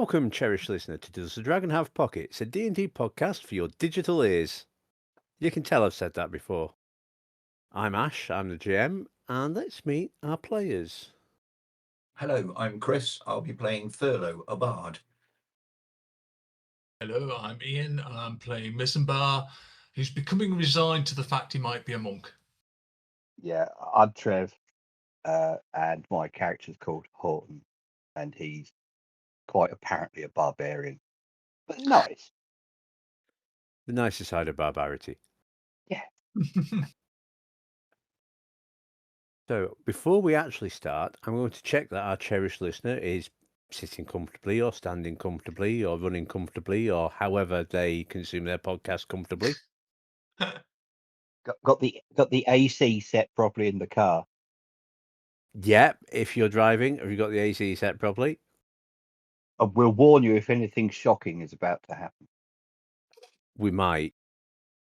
Welcome, cherished listener, to Does the Dragon Have Pockets, a D&D podcast for your digital ears. You can tell I've said that before. I'm Ash, I'm the GM, and let's meet our players. Hello, I'm Chris. I'll be playing Thurlow, a bard. Hello, I'm Iain, and I'm playing Missenbar, who's becoming resigned to the fact he might be a monk. Yeah, I'm Trev, and my character's called Horton, and he's quite apparently a barbarian, but nice. The nicer side of barbarity. Yeah. So, before we actually start, I'm going to check that our cherished listener is sitting comfortably or standing comfortably or running comfortably or however they consume their podcast comfortably. Got the AC set properly in the car. Yeah, if you're driving, have you got the AC set properly? And we'll warn you if anything shocking is about to happen. We might.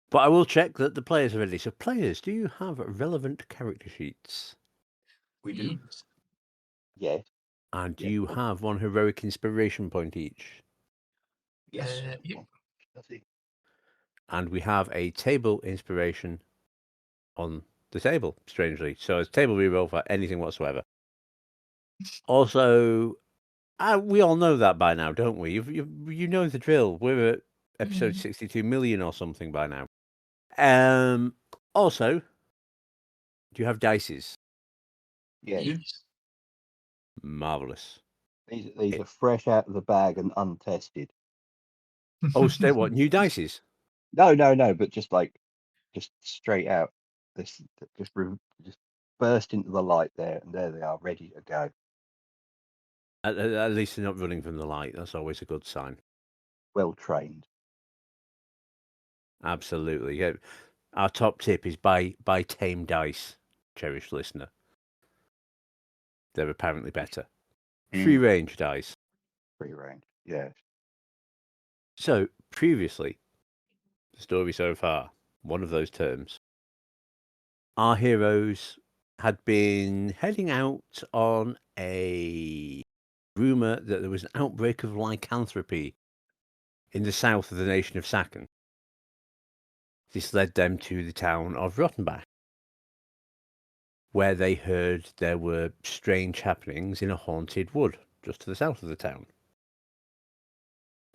But I will check that the players are ready. So, players, do you have relevant character sheets? We do. Yes. And do Yeah. you have one heroic inspiration point each? Yes. Yep. And we have a table inspiration on the table, strangely. So it's table reroll for anything whatsoever. Also, we all know that by now, don't we? You know the drill. We're at episode 62 million or something by now. Also, do you have dices? Yeah. Marvellous. These are fresh out of the bag and untested. Oh, stay what? New dices? No, but just straight out. This just burst into the light there, and there they are, ready to go. At least they're not running from the light. That's always a good sign. Well trained. Absolutely. Yeah. Our top tip is buy tame dice, cherished listener. They're apparently better. Free range dice. Free range, yes. So, previously, the story so far, one of those terms, our heroes had been heading out on a rumour that there was an outbreak of lycanthropy in the south of the nation of Sacken. This led them to the town of Rottenbach, where they heard there were strange happenings in a haunted wood just to the south of the town.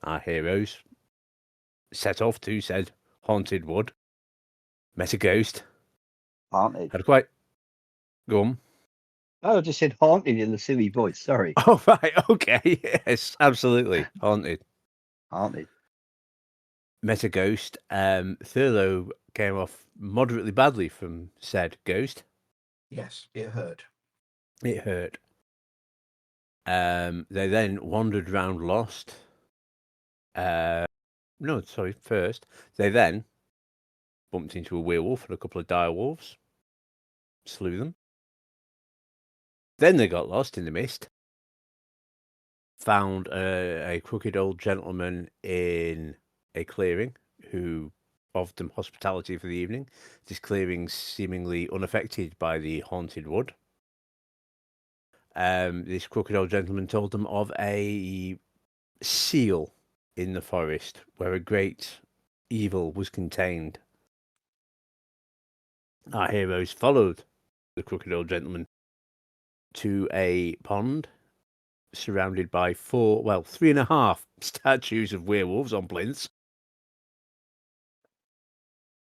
Our heroes set off to said haunted wood, met a ghost, Haunted. had quite... Go on. Oh, I just said haunted in the silly voice, sorry. Oh, right, okay, yes, absolutely, haunted. Haunted. Met a ghost. Thurlow came off moderately badly from said ghost. Yes, it hurt. It hurt. They then wandered round lost. First. They then bumped into a werewolf and a couple of direwolves. Slew them. Then they got lost in the mist. Found a crooked old gentleman in a clearing who offered them hospitality for the evening. This clearing seemingly unaffected by the haunted wood. This crooked old gentleman told them of a seal in the forest where a great evil was contained. Our heroes followed the crooked old gentleman to a pond surrounded by 3.5 statues of werewolves on plinths.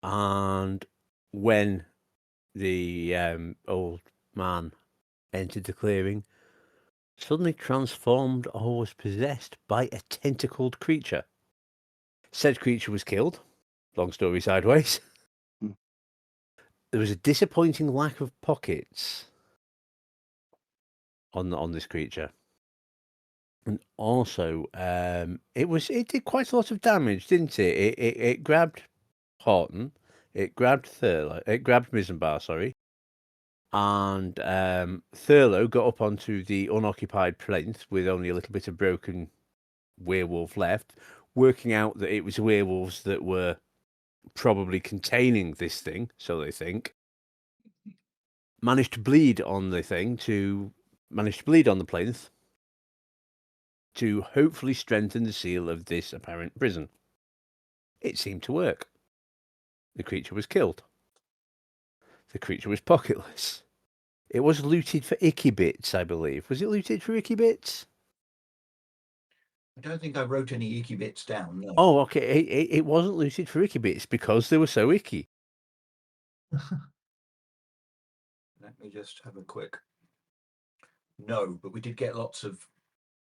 And when the old man entered the clearing, suddenly transformed or was possessed by a tentacled creature. Said creature was killed. Long story sideways. There was a disappointing lack of pockets on this creature. And also, it did quite a lot of damage, didn't it? It grabbed Horton, it grabbed Thurlow, it grabbed Missenbar, sorry. And Thurlow got up onto the unoccupied plinth with only a little bit of broken werewolf left, working out that it was werewolves that were probably containing this thing, so they think. Managed to bleed on the plinth. to hopefully strengthen the seal of this apparent prison. It seemed to work. The creature was killed. The creature was pocketless. It was looted for icky bits, I believe. Was it looted for icky bits? I don't think I wrote any icky bits down. No. Oh, okay. It wasn't looted for icky bits because they were so icky. Let me just have a quick. No, but we did get lots of.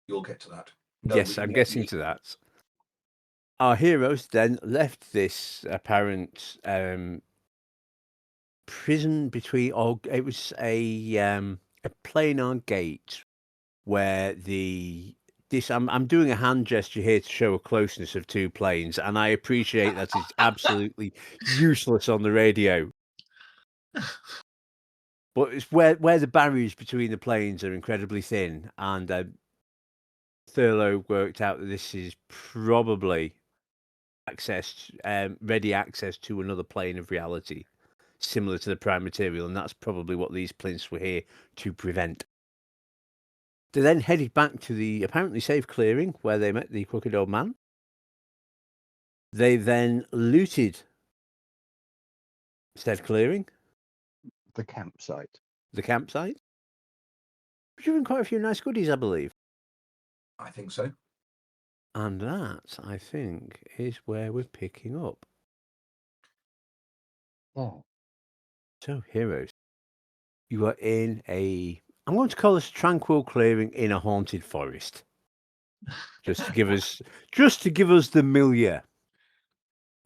You'll get to that. No, Yes, I'm getting to that. Our heroes then left this apparent prison between, or it was a planar gate where I'm doing a hand gesture here to show a closeness of two planes, and I appreciate that it's absolutely useless on the radio. But it's where the barriers between the planes are incredibly thin, and Thurlow worked out that this is probably ready access to another plane of reality, similar to the prime material, and that's probably what these plinths were here to prevent. They then headed back to the apparently safe clearing where they met the crooked old man. They then looted said clearing, The campsite. the campsite. Given quite a few nice goodies, I believe. I think so. And that, I think, is where we're picking up. Oh. So, heroes, you are in I'm going to call this a tranquil clearing in a haunted forest. Just to give us the milieu.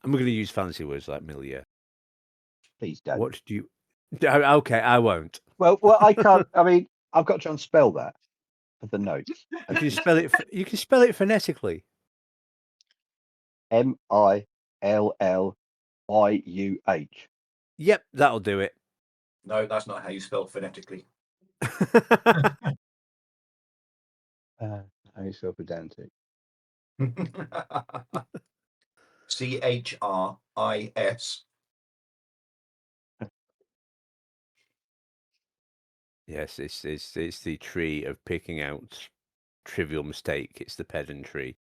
And we're going to use fancy words like milieu. Please don't. What do you... Okay, I won't. Well, I can't. I mean, I've got to try and spell that for the notes. You can spell it. You can spell it phonetically. Millyuh. Yep, that'll do it. No, that's not how you spell phonetically. How you spell pedantic? CHRIS. Yes, it's the tree of picking out trivial mistake. It's the pedantry.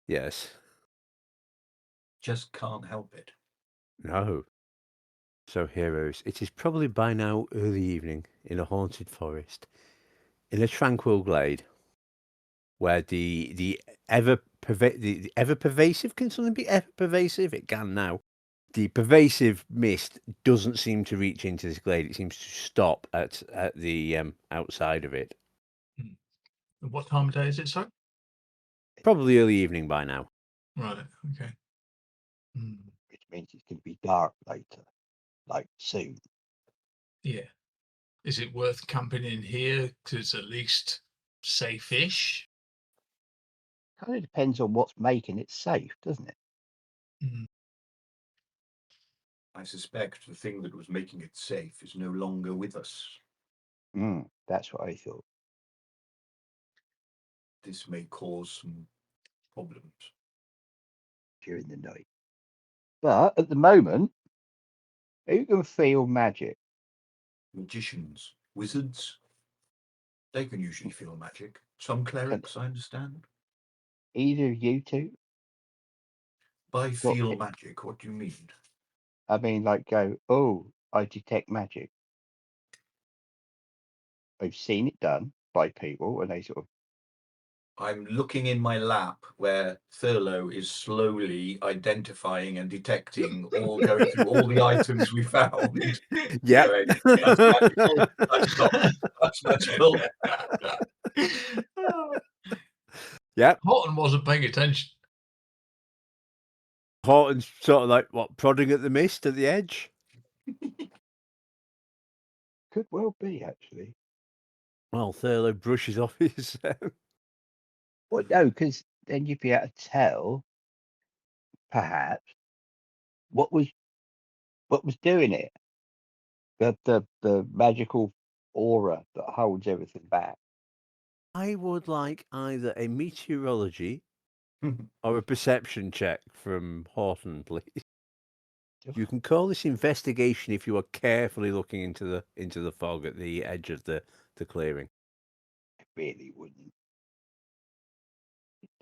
Yes. Just can't help it. No. So, heroes, it is probably by now early evening in a haunted forest, in a tranquil glade, where the ever pervasive, can something be ever pervasive? It can now. The pervasive mist doesn't seem to reach into this glade. It seems to stop at the outside of it. What time of day is it, sorry? Probably early evening by now. Right, okay. Which means it's going to be dark later, like soon. Yeah. Is it worth camping in here because it's at least safe-ish? Kind of depends on what's making it safe, doesn't it? I suspect the thing that was making it safe is no longer with us. That's what I thought. This may cause some problems During the night. But at the moment, who can feel magic? Magicians, wizards, they can usually feel magic. Some clerics, I understand. Either of you two? By feel magic, what do you mean? I mean, like go, oh, I detect magic. I've seen it done by people and they sort of... I'm looking in my lap where Thurlow is slowly identifying and detecting, all going through all the items we found. Yeah. That's magical. That's not. That's magical. Yeah. Horton wasn't paying attention. Horton's sort of like, what, prodding at the mist at the edge? Could well be, actually. Well, Thurlow brushes off his... Well, no, because then you'd be able to tell, perhaps, what was doing it. The magical aura that holds everything back. I would like either a meteorology or a perception check from Horton, please. You can call this investigation if you are carefully looking into the fog at the edge of the clearing. I really wouldn't.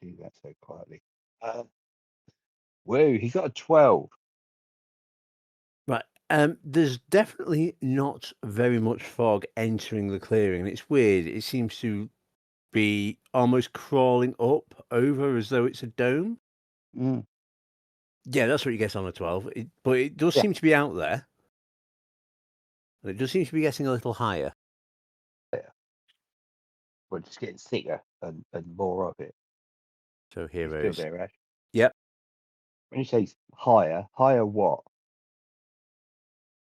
Do that so quietly. Woo, he's got a 12. Right. There's definitely not very much fog entering the clearing. It's weird. It seems to be almost crawling up over as though it's a dome. Mm. Yeah, that's what you get on a 12. But it does Yeah. seem to be out there. And it does seem to be getting a little higher. We're just getting thicker and more of it. So It's here still is. there, Ash. Yep. When you say higher what?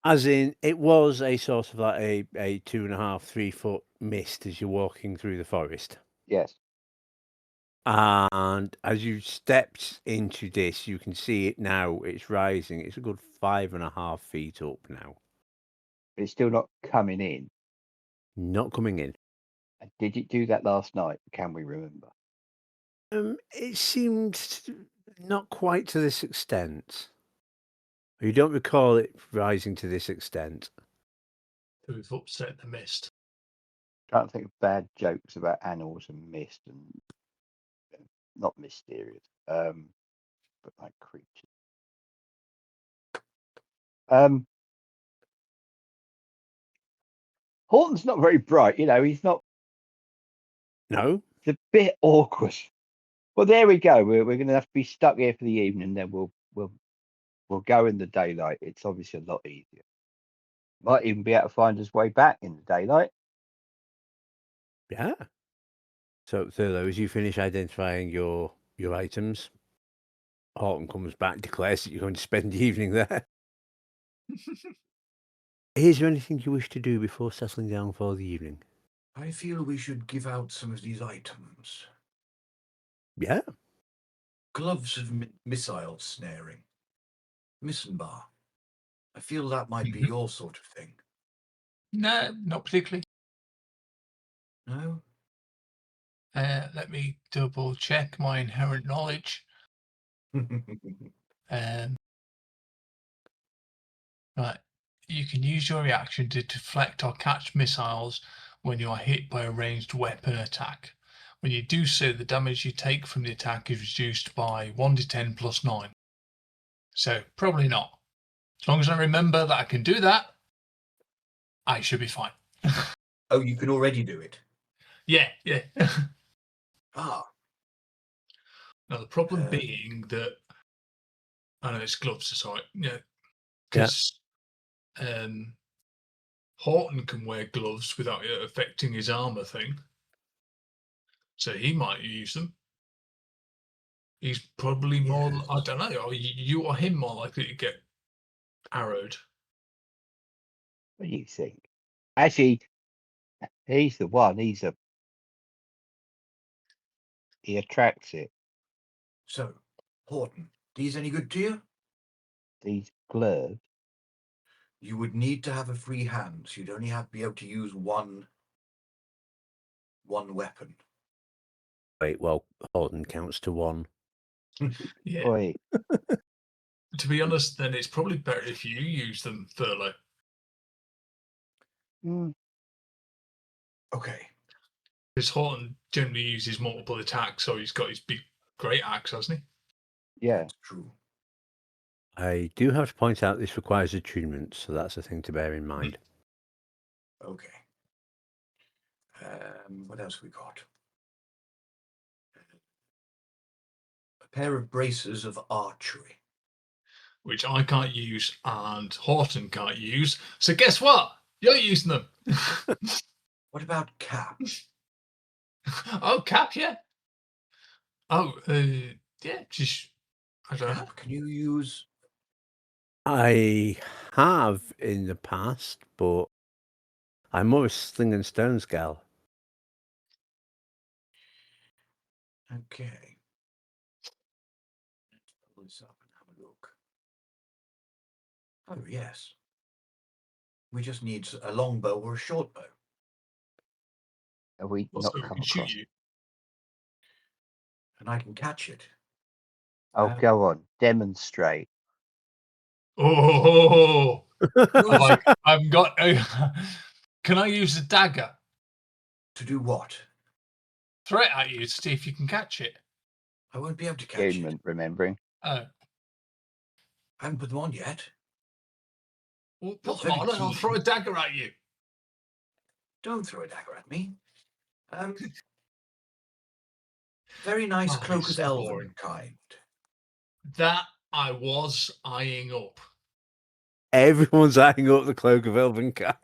As in, it was a sort of like a 2.5, 3 foot mist as you're walking through the forest. Yes. And as you stepped into this, you can see it now. It's rising. It's a good 5.5 feet up now. It's still not coming in. Not coming in. And did it do that last night? Can we remember? It seemed not quite to this extent. You don't recall it rising to this extent. So we've upset the mist. Trying to think of bad jokes about animals and mist and not mysterious, but like creatures. Horton's not very bright, he's not. No? It's a bit awkward. Well, there we go. We're going to have to be stuck here for the evening, then we'll go in the daylight. It's obviously a lot easier. Might even be able to find his way back in the daylight. Yeah. So, Thurlow, as you finish identifying your items, Horton comes back, declares that you're going to spend the evening there. Is there anything you wish to do before settling down for the evening? I feel we should give out some of these items. Yeah. Gloves of missile snaring. Missenbar. I feel that might be your sort of thing. No, not particularly. No? Let me double check my inherent knowledge. Right. You can use your reaction to deflect or catch missiles when you are hit by a ranged weapon attack. When you do so, the damage you take from the attack is reduced by 1d10 plus 9. So, probably not. As long as I remember that I can do that, I should be fine. Oh, you can already do it? Yeah. Ah. Now, the problem being that I know it's gloves, sorry. Because Horton can wear gloves without it affecting his armor thing. So he might use them. He's probably more, I don't know, or you or him more likely to get arrowed. What do you think? Actually, he's the one. He attracts it. So, Horton, these any good to you? These gloves. You would need to have a free hand, so you'd only have to be able to use one weapon. Wait, well, Horton counts to 1. Yeah. Oi. To be honest, then it's probably better if you use them, Thurlow. Okay. Because Horton generally uses multiple attacks, so he's got his big great axe, hasn't he? Yeah. That's true. I do have to point out this requires attunement, so that's a thing to bear in mind. Okay. What else have we got? A pair of braces of archery. Which I can't use and Horton can't use. So guess what? You're using them. What about cap? Oh, cap, yeah. Oh, yeah, just, I don't know. Cap, can you use? I have in the past, but I'm more a sling and stones gal. Okay. Let's pull this up and have a look. Oh, yes. We just need a long bow or a short bow. Have we Also, not we come can shoot across? you. And I can catch it. Oh, go on. Demonstrate. Oh, I've got. Can I use a dagger? To do what? Throw it at you to see if you can catch it. I won't be able to catch it. Human remembering. Oh, I haven't put them on yet. well, put You're them on very and I'll keen. throw a dagger at you. Don't throw a dagger at me. Very nice Oh, cloak it's of boring. elven kind. That I was eyeing up. Everyone's eyeing up the cloak of Elvenkind.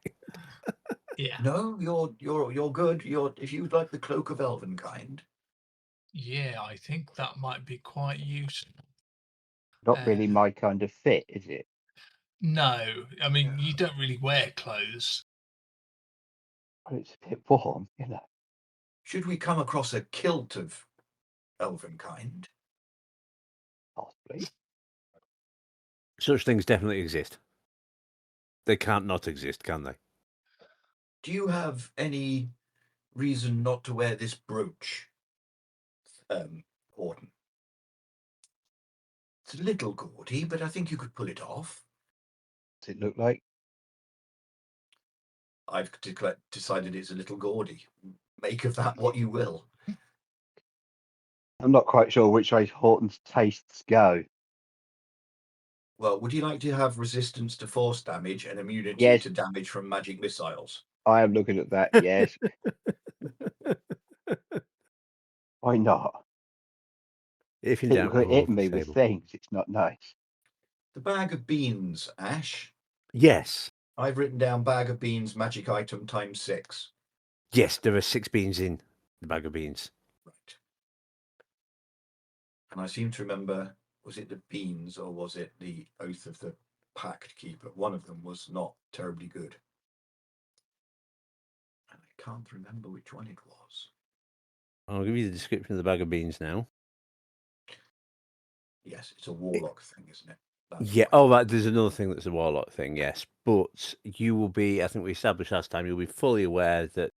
Yeah. No, you're good. If you'd like the cloak of elven kind. Yeah, I think that might be quite useful. Not really my kind of fit, is it? No, I mean, Yeah. you don't really wear clothes. Well, it's a bit warm, you know. Should we come across a kilt of elven kind? Possibly. Such things definitely exist. They can't not exist, can they? Do you have any reason not to wear this brooch, Horton? It's a little gaudy, but I think you could pull it off. Does it look like? I've decided it's a little gaudy. Make of that what you will. I'm not quite sure which way Horton's tastes go. Well, would you like to have resistance to force damage and immunity Yes. to damage from magic missiles? I am looking at that, yes. Why not? If in People doubt, could roll hit off the me with table. things. It's not nice. The bag of beans, Ash. Yes. I've written down bag of beans, magic item ×6. Yes, there are 6 beans in the bag of beans. Right. And I seem to remember, was it the beans or was it the Oath of the Pact Keeper? One of them was not terribly good. And I can't remember which one it was. I'll give you the description of the bag of beans now. Yes, it's a warlock thing, isn't it? That's Yeah. right. Oh, right. There's another thing that's a warlock thing, yes. But you will be, I think we established last time, you'll be fully aware that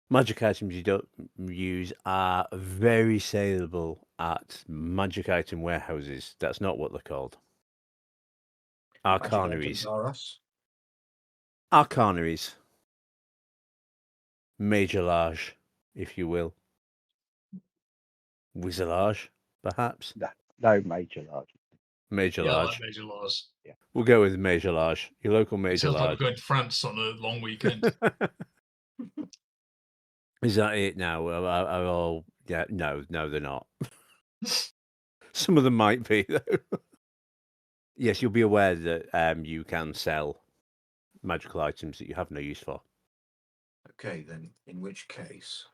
magic items you don't use are very saleable at magic item warehouses. That's not what they're called. Magic items Arcaneries. are us. Arcaneries. Major large, if you will. Wizardage, perhaps. No major large. Major Yeah, I large. like major laws. We'll go with major large. Your local It major sounds like large. we're going to France on a long weekend. Is that it now? Are all? Yeah, no, they're not. Some of them might be though. Yes, you'll be aware that you can sell magical items that you have no use for. Okay, then, in which case...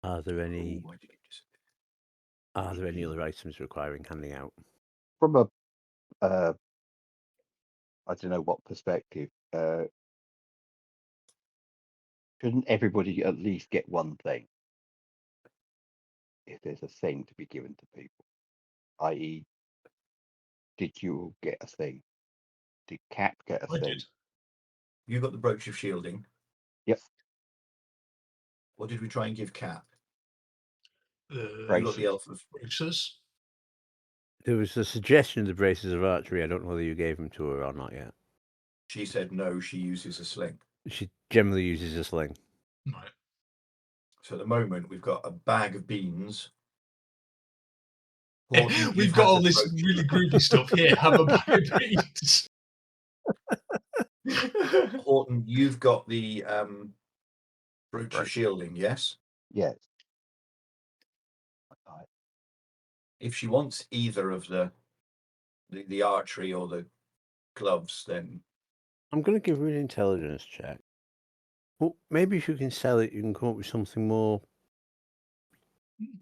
Are there any? why did it disappear? Are there any other items requiring handing out? From a, I don't know what perspective, shouldn't everybody at least get one thing? If there's a thing to be given to people, i.e., did you get a thing? Did Cap get a I thing? did. You got the brooch of shielding. Yep. What did we try and give Cap? The You got the elf of... braces. There was a suggestion of the braces of archery. I don't know whether you gave them to her or not yet. She said no, she uses a sling. She generally uses a sling. Right. So at the moment, we've got a bag of beans. Horton, We've you've got had all the this brooch. really groovy stuff here. Have a bag of beans. Horton, you've got the brooch of Brooch. shielding, yes? Yes. If she wants either of the archery or the gloves, then I'm going to give her an intelligence check. Well, maybe if you can sell it, you can come up with something more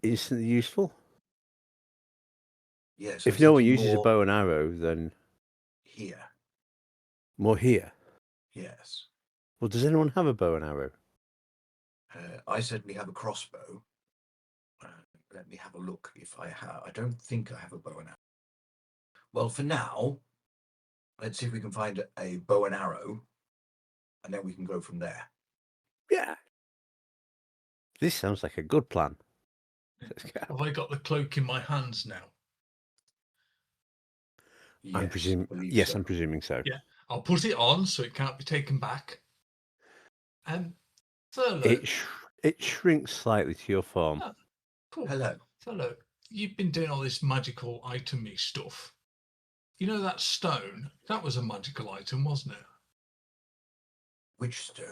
instantly useful. yes. If no one uses a bow and arrow, then here, more here. yes. Well, does anyone have a bow and arrow? I certainly have a crossbow. Let me have a look if I have. I don't think I have a bow and arrow. Well, for now, let's see if we can find a bow and arrow, and then we can go from there. Yeah. This sounds like a good plan. Have I got the cloak in my hands now? Yes, I believe Yes, so. I'm presuming so. Yeah. I'll put it on so it can't be taken back. Thurlow. It shrinks slightly to your form. Oh, cool. Hello. Thurlow, you've been doing all this magical itemy stuff. You know that stone? That was a magical item, wasn't it? Which stone?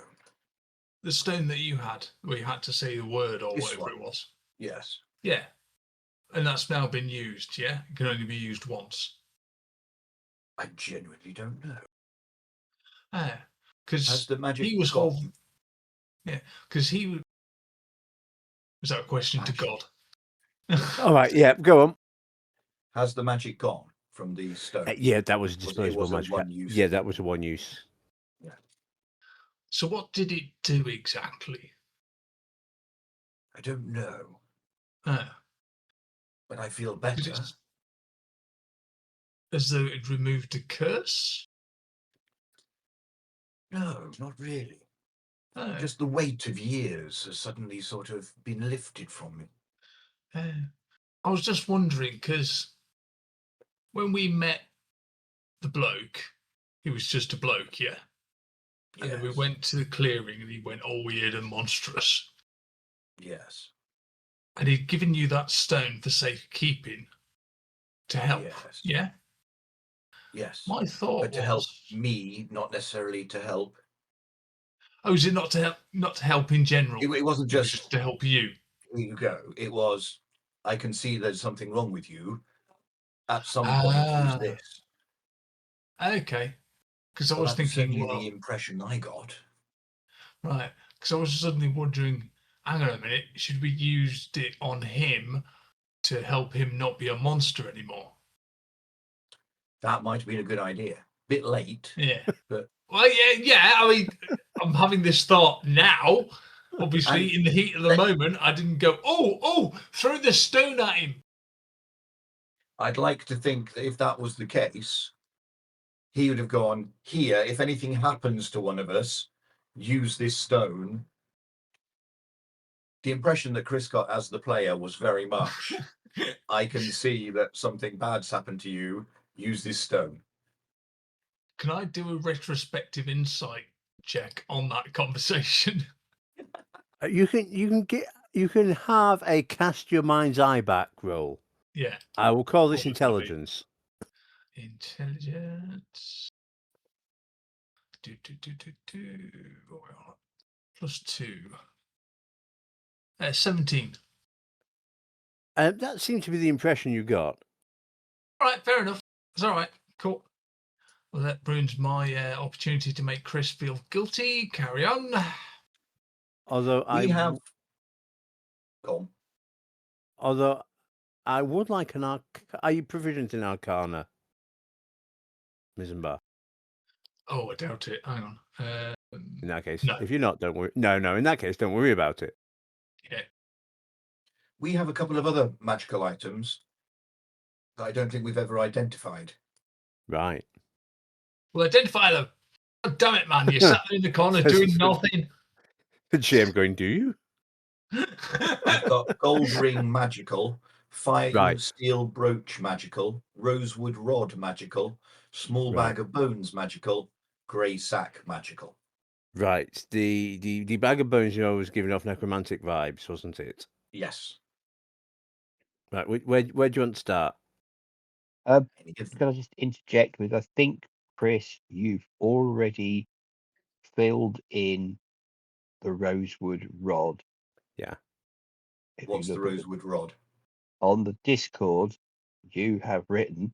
The stone that you had, where you had to say the word or This whatever one. it was. Yes. Yeah. And that's now been used, yeah? It can only be used once. I genuinely don't know. Yeah. Has Because the magic he was gone? holding. Yeah. Because he was. Was that a question to Magic. God? All right, yeah, go on. Has the magic gone from the stone? Yeah, that was a It disposable was a magic. one-use Yeah, that thing. was a one use. Yeah. So what did it do exactly? I don't know, Ah, but I feel did better. it, as though it removed a curse? No, not really. Ah, Just the weight of years has suddenly sort of been lifted from me. I was just wondering, because when we met the bloke, he was just a bloke, yeah? And then we Yes. went to the clearing and he went all weird and monstrous. Yes. And he'd given you that stone for safekeeping to help. Yes. Yeah? Yes. My thought But to help was, me, not necessarily to help. oh, is it not to help in general? It wasn't It was just to help you. here you go. It was, I can see there's something wrong with you. At some point, use this. Okay. Because I Well, was that's thinking, certainly well, the impression I got. right. Because I was suddenly wondering, hang on a minute, should we use it on him to help him not be a monster anymore? That might have been a good idea. Bit late, Yeah. but Well, yeah. I mean, I'm having this thought now. Obviously, And in the heat of the moment, I didn't go, oh, throw the stone at him. I'd like to think that if that was the case, he would have gone, here, if anything happens to one of us, use this stone. The impression that Chris got as the player was very much, I can see that something bad's happened to you, use this stone. Can I do a retrospective insight check on that conversation? You can have a cast your mind's eye back roll. Yeah. I will call this What was that be? intelligence. Intelligence. What are we on? +2. 17. That seemed to be the impression you got. All right, fair enough. It's all right. Cool. Well, that ruins my opportunity to make Chris feel guilty. Carry on. Although I would like an are you proficient in Arcana, Missenbar? Oh, I doubt it. Hang on. In that case, No. if you're not, don't worry. No. In that case, don't worry about it. Yeah. We have a couple of other magical items that I don't think we've ever identified. Right. Well, identify them. Oh, damn it, man. You sat there in the corner doing nothing. The GM going, do you? I've got gold ring magical, fine Right. steel brooch magical, rosewood rod magical, small Right. bag of bones magical, grey sack magical. Right. The bag of bones you know was giving off necromantic vibes, wasn't it? Yes. Right. Where do you want to start? Any of them. Can I just interject with, I think, Chris, you've already filled in the rosewood rod. Yeah. If What's you the look at rosewood rod? on the Discord, you have written,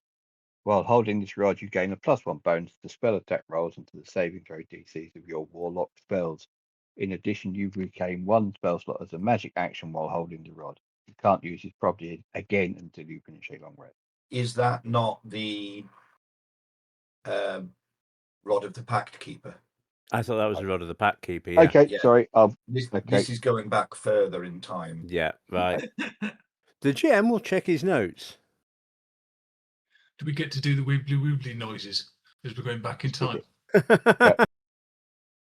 while holding this rod, you gain a +1 bonus to spell attack rolls and to the saving throw DCs of your warlock spells. In addition, you regain 1 spell slot as a magic action while holding the rod. You can't use this property again until you finish a long rest. Is that not the rod of the Pact Keeper? I thought that was the rod of the pack keeper. Yeah. Okay, Yeah. sorry. This Okay. is going back further in time. Yeah. Right. The GM will check his notes. Do we get to do the wibbly noises as we're going back in time?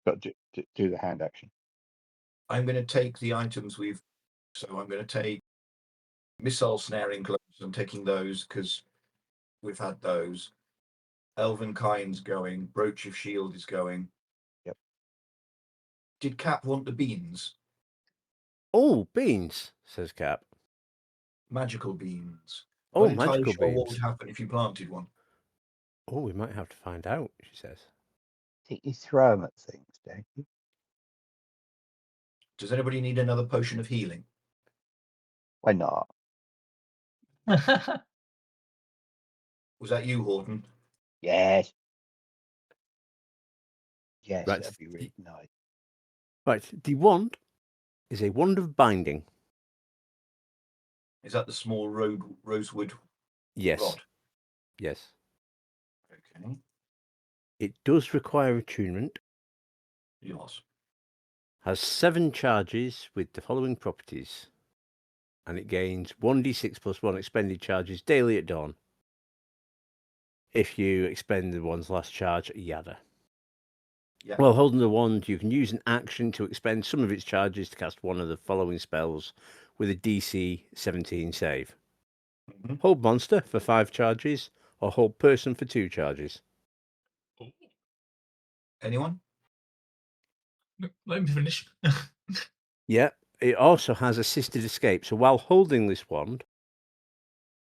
Got to do the hand action. I'm going to take the items so I'm going to take missile snaring gloves. I'm taking those because we've had those. Elven Kind's going. Brooch of Shield is going. Yep. Did Cap want the beans? Oh, beans, says Cap. Magical beans. Oh, Not entirely magical sure what beans. would happen if you planted one. Oh, we might have to find out, she says. I think you throw them at things, don't you? Does anybody need another potion of healing? Why not? Was that you, Horton? Yes. Yes, Right. that'd be really nice. Right, the wand is a wand of binding. Is that the small rosewood Yes. rod? Yes. Okay. It does require attunement. Yes. Has 7 charges with the following properties. And it gains 1d6 plus 1 expended charges daily at dawn. If you expend the one's last charge, yada. Yeah. While holding the wand, you can use an action to expend some of its charges to cast one of the following spells with a DC 17 save. Mhm. Hold monster for 5 charges, or hold person for 2 charges. Anyone? Let me finish. Yeah, it also has assisted escape. So while holding this wand,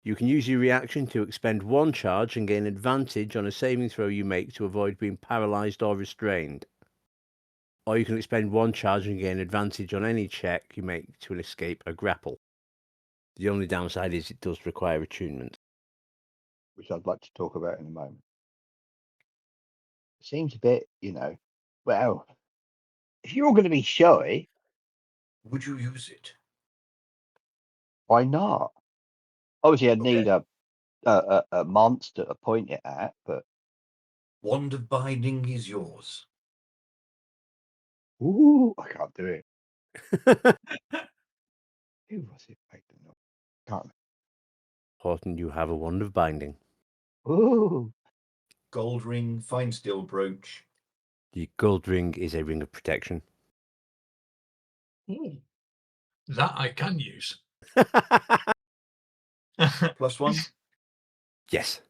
you can use your reaction to expend 1 charge and gain advantage on a saving throw you make to avoid being paralyzed or restrained. Or you can expend 1 charge and gain advantage on any check you make to escape a grapple. The only downside is it does require attunement. Which I'd like to talk about in a moment. It seems a bit, well, if you're all going to be shy, Would you use it? why not? Obviously, I'd Okay. need a monster to point it at, but Wand of binding is yours. ooh, I can't do it. Who was it? I don't know. Can't. Horton, you have a wand of binding. Ooh, Gold ring, fine steel brooch. The gold ring is a ring of protection. Ooh, that I can use. +1. Yes.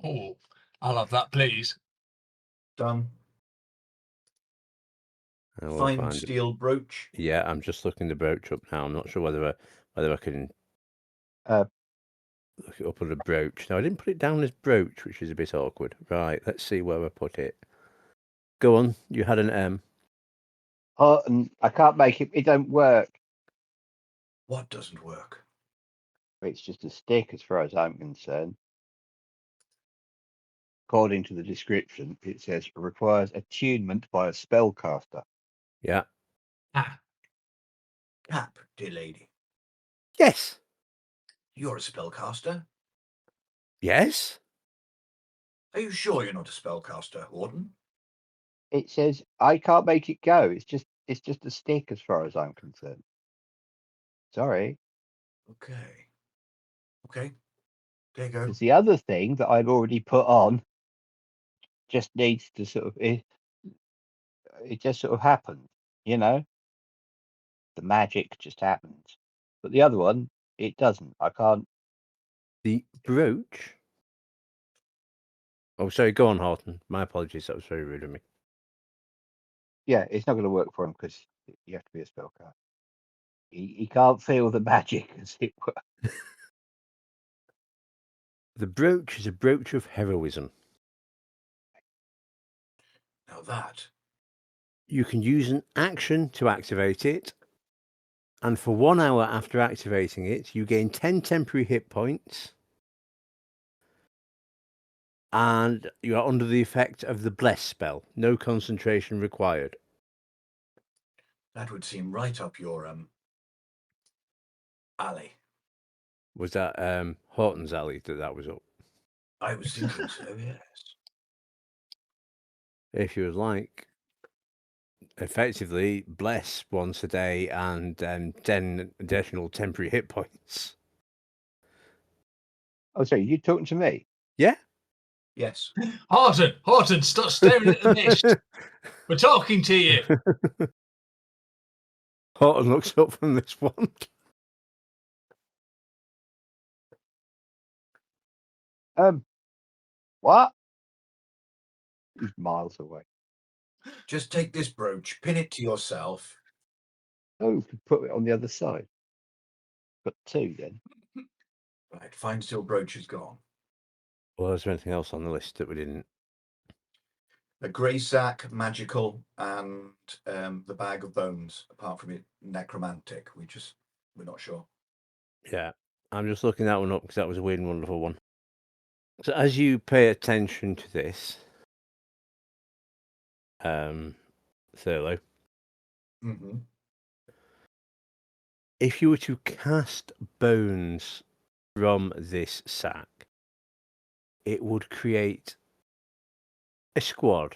Oh, I'll have that, please. Done. I will Fine find it. steel brooch. Yeah, I'm just looking the brooch up now. I'm not sure whether I can look it up on the brooch. No, I didn't put it down as brooch, which is a bit awkward. Right, let's see where I put it. Go on, you had an M. Horton, I can't make it. It don't work. What doesn't work? It's just a stick, as far as I'm concerned. According to the description, it says requires attunement by a spellcaster. Yeah. Ah, Cap, dear lady. Yes. You're a spellcaster. Yes. Are you sure you're not a spellcaster, Horton? It says I can't make it go. It's just a stick, as far as I'm concerned. Sorry. Okay. Okay. There you go. Because the other thing that I've already put on just needs to sort of it just sort of happens, The magic just happens. But the other one, it doesn't. I can't. The brooch. Oh, sorry. Go on, Horton. My apologies. That was very rude of me. Yeah, it's not going to work for him because you have to be a spellcaster. He can't feel the magic, as it were. The brooch is a brooch of heroism. Now that. You can use an action to activate it, and for 1 hour after activating it, you gain 10 temporary hit points, and you are under the effect of the Bless spell. No concentration required. That would seem right up your alley. Was that Horton's alley that was up? I was thinking so, yes. If you would like, effectively, Bless once a day and 10 additional temporary hit points. Oh, sorry, you talking to me? Yeah? Yes. Horton, stop staring at the mist. We're talking to you. Horton looks up from this wand. What? He's miles away. Just take this brooch, pin it to yourself. Oh, you could put it on the other side. got 2 then. Right, fine steel brooch is gone. Well, is there anything else on the list that we didn't? A grey sack, magical, and the bag of bones. Apart from it, necromantic. We're not sure. Yeah, I'm just looking that one up because that was a weird and wonderful one. So as you pay attention to this, Thurlow, Mm-hmm. if you were to cast bones from this sack, it would create a squad.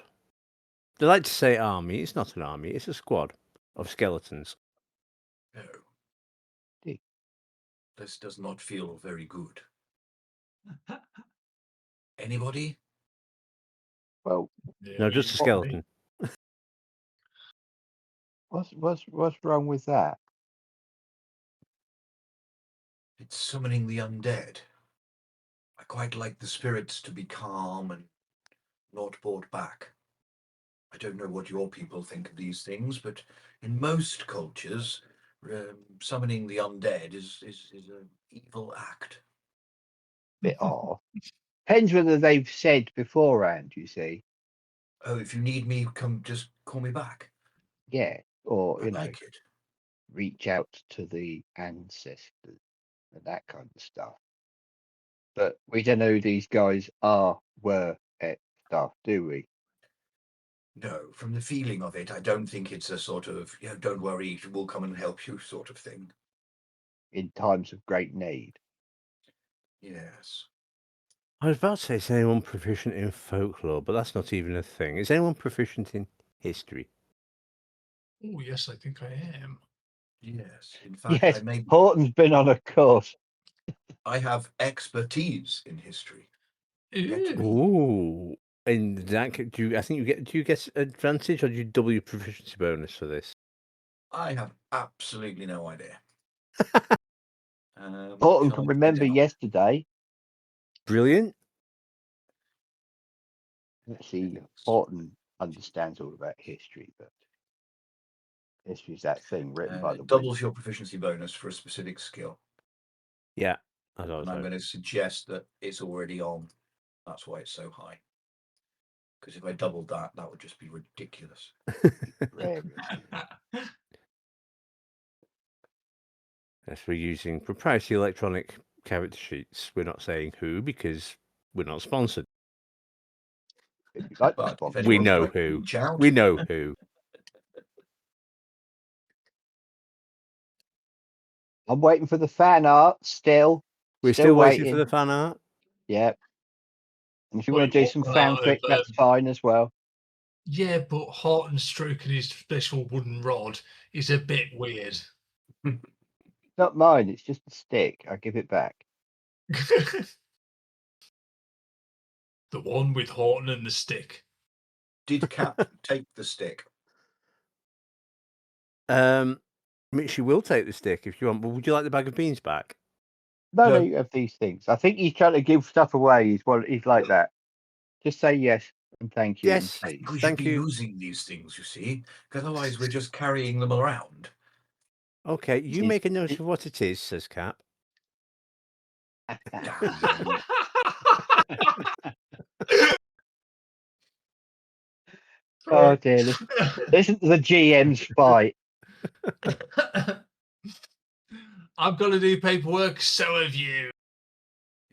They like to say army. It's not an army. It's a squad of skeletons. No. Dick. This does not feel very good. Anybody? Well, No, just a Yeah, skeleton. what's wrong with that? It's summoning the undead. I quite like the spirits to be calm and not brought back. I don't know what your people think of these things, but in most cultures, summoning the undead is an evil act. Bit off. Depends whether they've said beforehand, you see. Oh, if you need me, just call me back. Yeah. Or, I like it. reach out to the ancestors and that kind of stuff. But we don't know who these guys were at stuff, do we? No, from the feeling of it, I don't think it's a sort of, don't worry, we'll come and help you sort of thing. In times of great need. Yes. I was about to say, is anyone proficient in folklore, but that's not even a thing. Is anyone proficient in history? Oh, yes, I think I am. Yes. In fact, Yes, Horton's been on a course. I have expertise in history. Yet to Ooh. And that, do you get advantage, or do you double your proficiency bonus for this? I have absolutely no idea. Horton shall can I remember find out? yesterday. Brilliant. See, Horton understands all about history, but history's that thing written by the Doubles wind. your proficiency bonus for a specific skill. Yeah. And I'm going to suggest that it's already on. That's why it's so high. Because if I doubled that, that would just be ridiculous. Yes, we're using proprietary electronic character sheets. We're not saying who because we're not sponsored. If you like But to if sponsor, We anyone's know like to who. reach out, We know who. I'm waiting for the fan art still. We're still waiting for the fan art. Yep. And if you Wait, want to do what some fan fan art fic, of, that's fine as well. Yeah, but Horton stroking his special wooden rod is a bit weird. Not mine, it's just a stick. I give it back. The one with Horton and the stick. did Cap take the stick? Mitch, you will take the stick if you want, but would you like the bag of beans back? No, No. you have these things. I think he's trying to give stuff away. He's like that. Just say yes and thank you. Yes. I think we should Thank be you. using these things, you see, because otherwise we're just carrying them around. Okay, you This make a note of what it is, says Cap. Damn you. Oh dear, listen to the GM's fight. I've got to do paperwork, so have you. It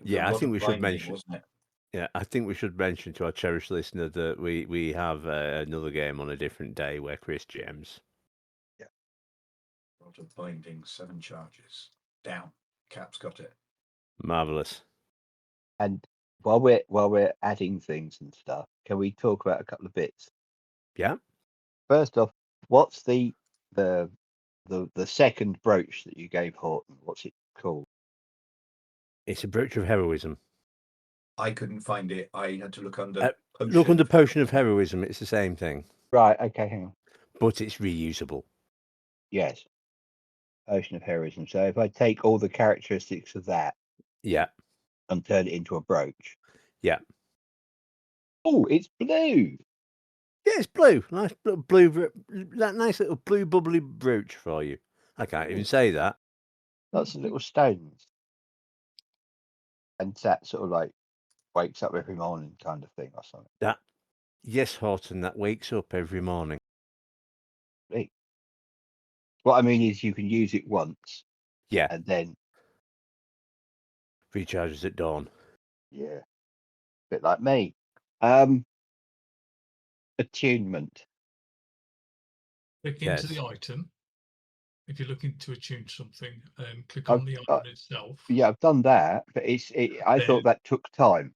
was a Yeah, I lot think of we should binding, mention. wasn't it? Yeah, I think we should mention to our cherished listener that we have another game on a different day where Chris GMs. A lot of binding, 7 charges. Down. Cap's got it. Marvelous. And while we're adding things and stuff, can we talk about a couple of bits? Yeah. First off, what's the second brooch that you gave Horton? What's it called? It's a brooch of heroism. I couldn't find it. I had to look under. Look under potion of heroism. It's the same thing, Right. Okay. Hang on. but it's reusable. Yes. Potion of heroism. So if I take all the characteristics of that, Yeah. and turn it into a brooch. Yeah. Oh, it's blue. Yeah, it's blue. Nice blue. That nice little blue bubbly brooch for you. I can't even say that. Lots of little stones. And that sort of like wakes up every morning kind of thing or something. Yes, Horton, that wakes up every morning. Right. What I mean is you can use it once. Yeah. And then Recharges at dawn. Yeah. Bit like me. Attunement. Click into the item. If you're looking to attune something, click on the item itself. Yeah, I've done that, but I thought that took time.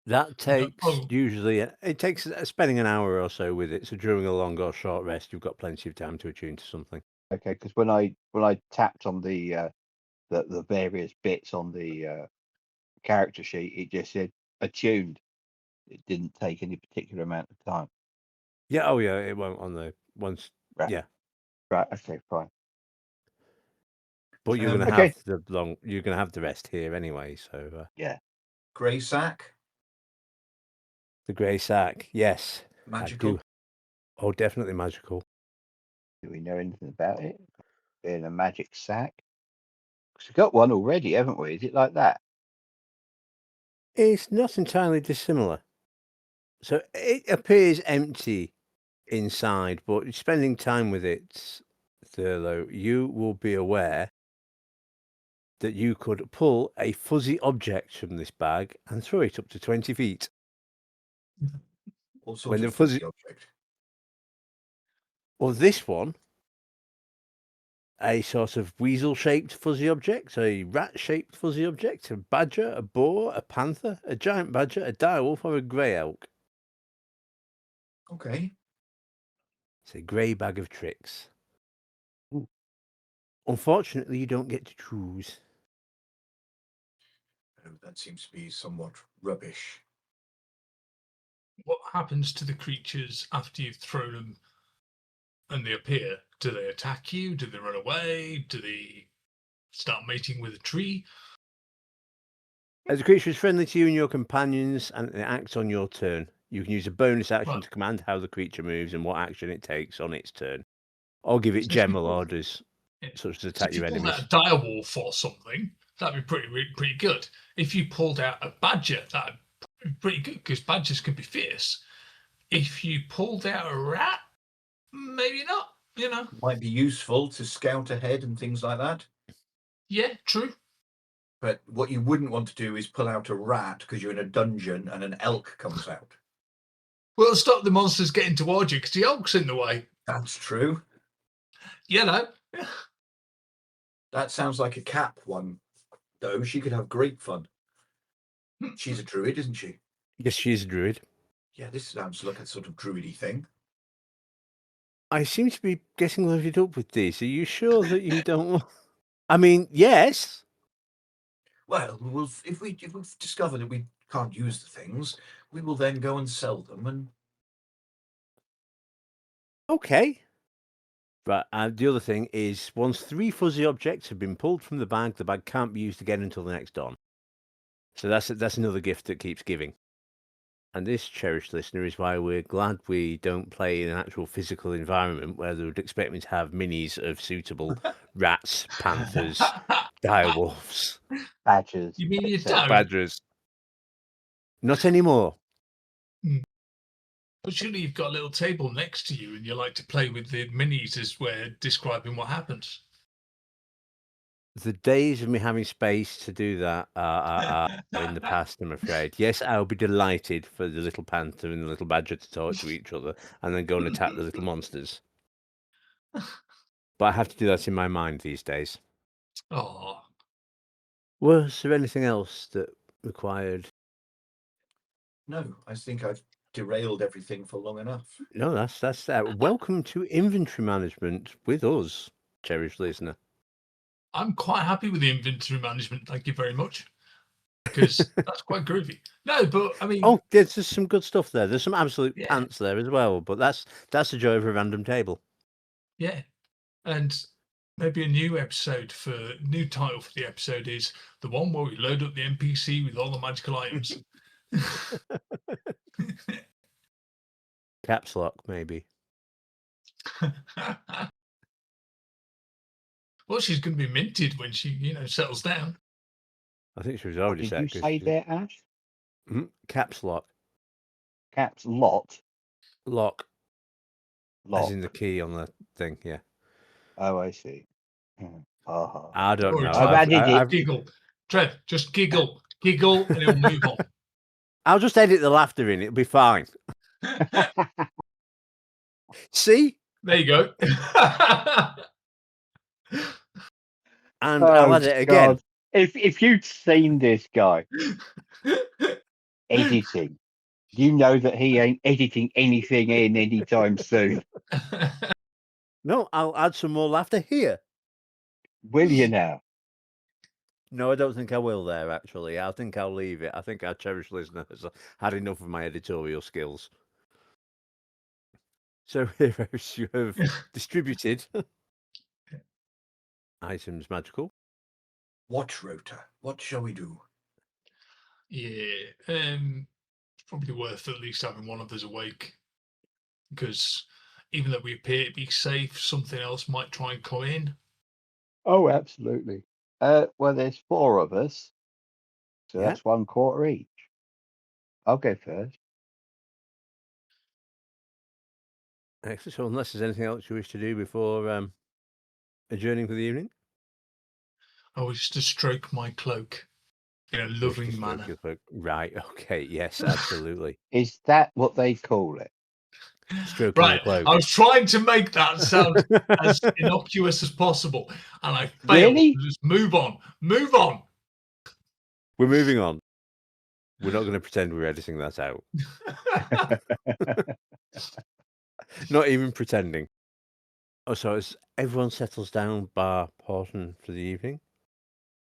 That takes usually it takes spending an hour or so with it. So during a long or short rest, you've got plenty of time to attune to something. Okay, because when I tapped on the various bits on the character sheet, it just said attuned. It didn't take any particular amount of time. Yeah. Oh, yeah. It won't on the once. Right. Yeah. Right. Okay. Fine. But you're going to have the long. You're going to have the rest here anyway. So yeah. Grey sack. The grey sack. Yes. Magical. Oh, definitely magical. Do we know anything about it? In a magic sack? Because we've got one already, haven't we? Is it like that? It's not entirely dissimilar. So it appears empty inside, but spending time with it, Thurlow, you will be aware that you could pull a fuzzy object from this bag and throw it up to 20 feet. All sorts of fuzzy object. Well, this one, a sort of weasel-shaped fuzzy object, a rat-shaped fuzzy object, a badger, a boar, a panther, a giant badger, a direwolf, or a grey elk. Okay. It's a grey bag of tricks. Ooh. Unfortunately, you don't get to choose. Oh, that seems to be somewhat rubbish. What happens to the creatures after you've thrown them and they appear? Do they attack you? Do they run away? Do they start mating with a tree? As a creature is friendly to you and your companions, and it acts on your turn. You can use a bonus action to command how the creature moves and what action it takes on its turn. Or give it general orders, such as attack your enemies. If you pulled out a direwolf or something, that'd be pretty good. If you pulled out a badger, that'd be pretty good, because badgers can be fierce. If you pulled out a rat, maybe not, you know. Might be useful to scout ahead and things like that. Yeah, true. But what you wouldn't want to do is pull out a rat because you're in a dungeon and an elk comes out. Well, it'll stop the monsters getting towards you because the elk's in the way. That's true. You know. That sounds like a Cap one, though. She could have great fun. She's a druid, isn't she? Yes, she is a druid. Yeah, this sounds like a sort of druidy thing. I seem to be getting loaded up with these. Are you sure that you don't want... I mean, yes. Well, if we discover that we can't use the things, we will then go and sell them. And okay. But the other thing is, once 3 fuzzy objects have been pulled from the bag can't be used again until the next dawn. So that's another gift that keeps giving. And this, cherished listener, is why we're glad we don't play in an actual physical environment where they would expect me to have minis of suitable rats, panthers, direwolves, badgers. You mean you don't? Badgers. Not anymore. But surely you've got a little table next to you and you like to play with the minis as we're describing what happens. The days of me having space to do that are in the past, I'm afraid. Yes, I'll be delighted for the little panther and the little badger to talk to each other and then go and attack the little monsters. But I have to do that in my mind these days. Oh. Was there anything else that required? No, I think I've derailed everything for long enough. No, that's welcome to inventory management with us, cherished listener. I'm quite happy with the inventory management, thank you very much. Because that's quite groovy. No, but I mean... Oh, there's just some good stuff there. There's some absolute pants there as well, but that's the joy of a random table. Yeah, and maybe a new title for the episode is the one where we load up the NPC with all the magical items. Caps lock, maybe. Well, she's going to be minted when she, settles down. I think she was What already did set. you 'cause say she- there, Ash? Caps lock. Caps lot. Lock. Lock. As in the key on the thing, yeah. Oh, I see. Uh-huh. I don't Sorry, know. Trev, I've added it. Giggle. Trev, just giggle. Giggle and it'll move on. I'll just edit the laughter in. It'll be fine. See? There you go. And I'll add it again. God. If you'd seen this guy editing, you know that he ain't editing anything in anytime soon. No, I'll add some more laughter here. Will you now? No, I don't think I will there, actually. I think I'll leave it. I think our cherished listener has had enough of my editorial skills. So, heroes, you have distributed items magical. Watch Rota. What shall we do? Yeah, it's probably worth at least having one of us awake, because even though we appear to be safe, something else might try and come in. Oh, absolutely. Well, there's 4 of us, so Yeah. that's 1/4 each. I'll go first. Excellent. So, unless there's anything else you wish to do before adjourning for the evening? I wish to stroke my cloak in a Wish to loving stroke manner. your cloak. Right. Okay. Yes, absolutely. Is that what they call it? Stroking Right, the cloak. I was trying to make that sound as innocuous as possible, and I failed. Really? Just move on. Move on. We're moving on. We're not going to pretend we're editing that out. Not even pretending. Oh, so as everyone settles down, bar Horton for the evening.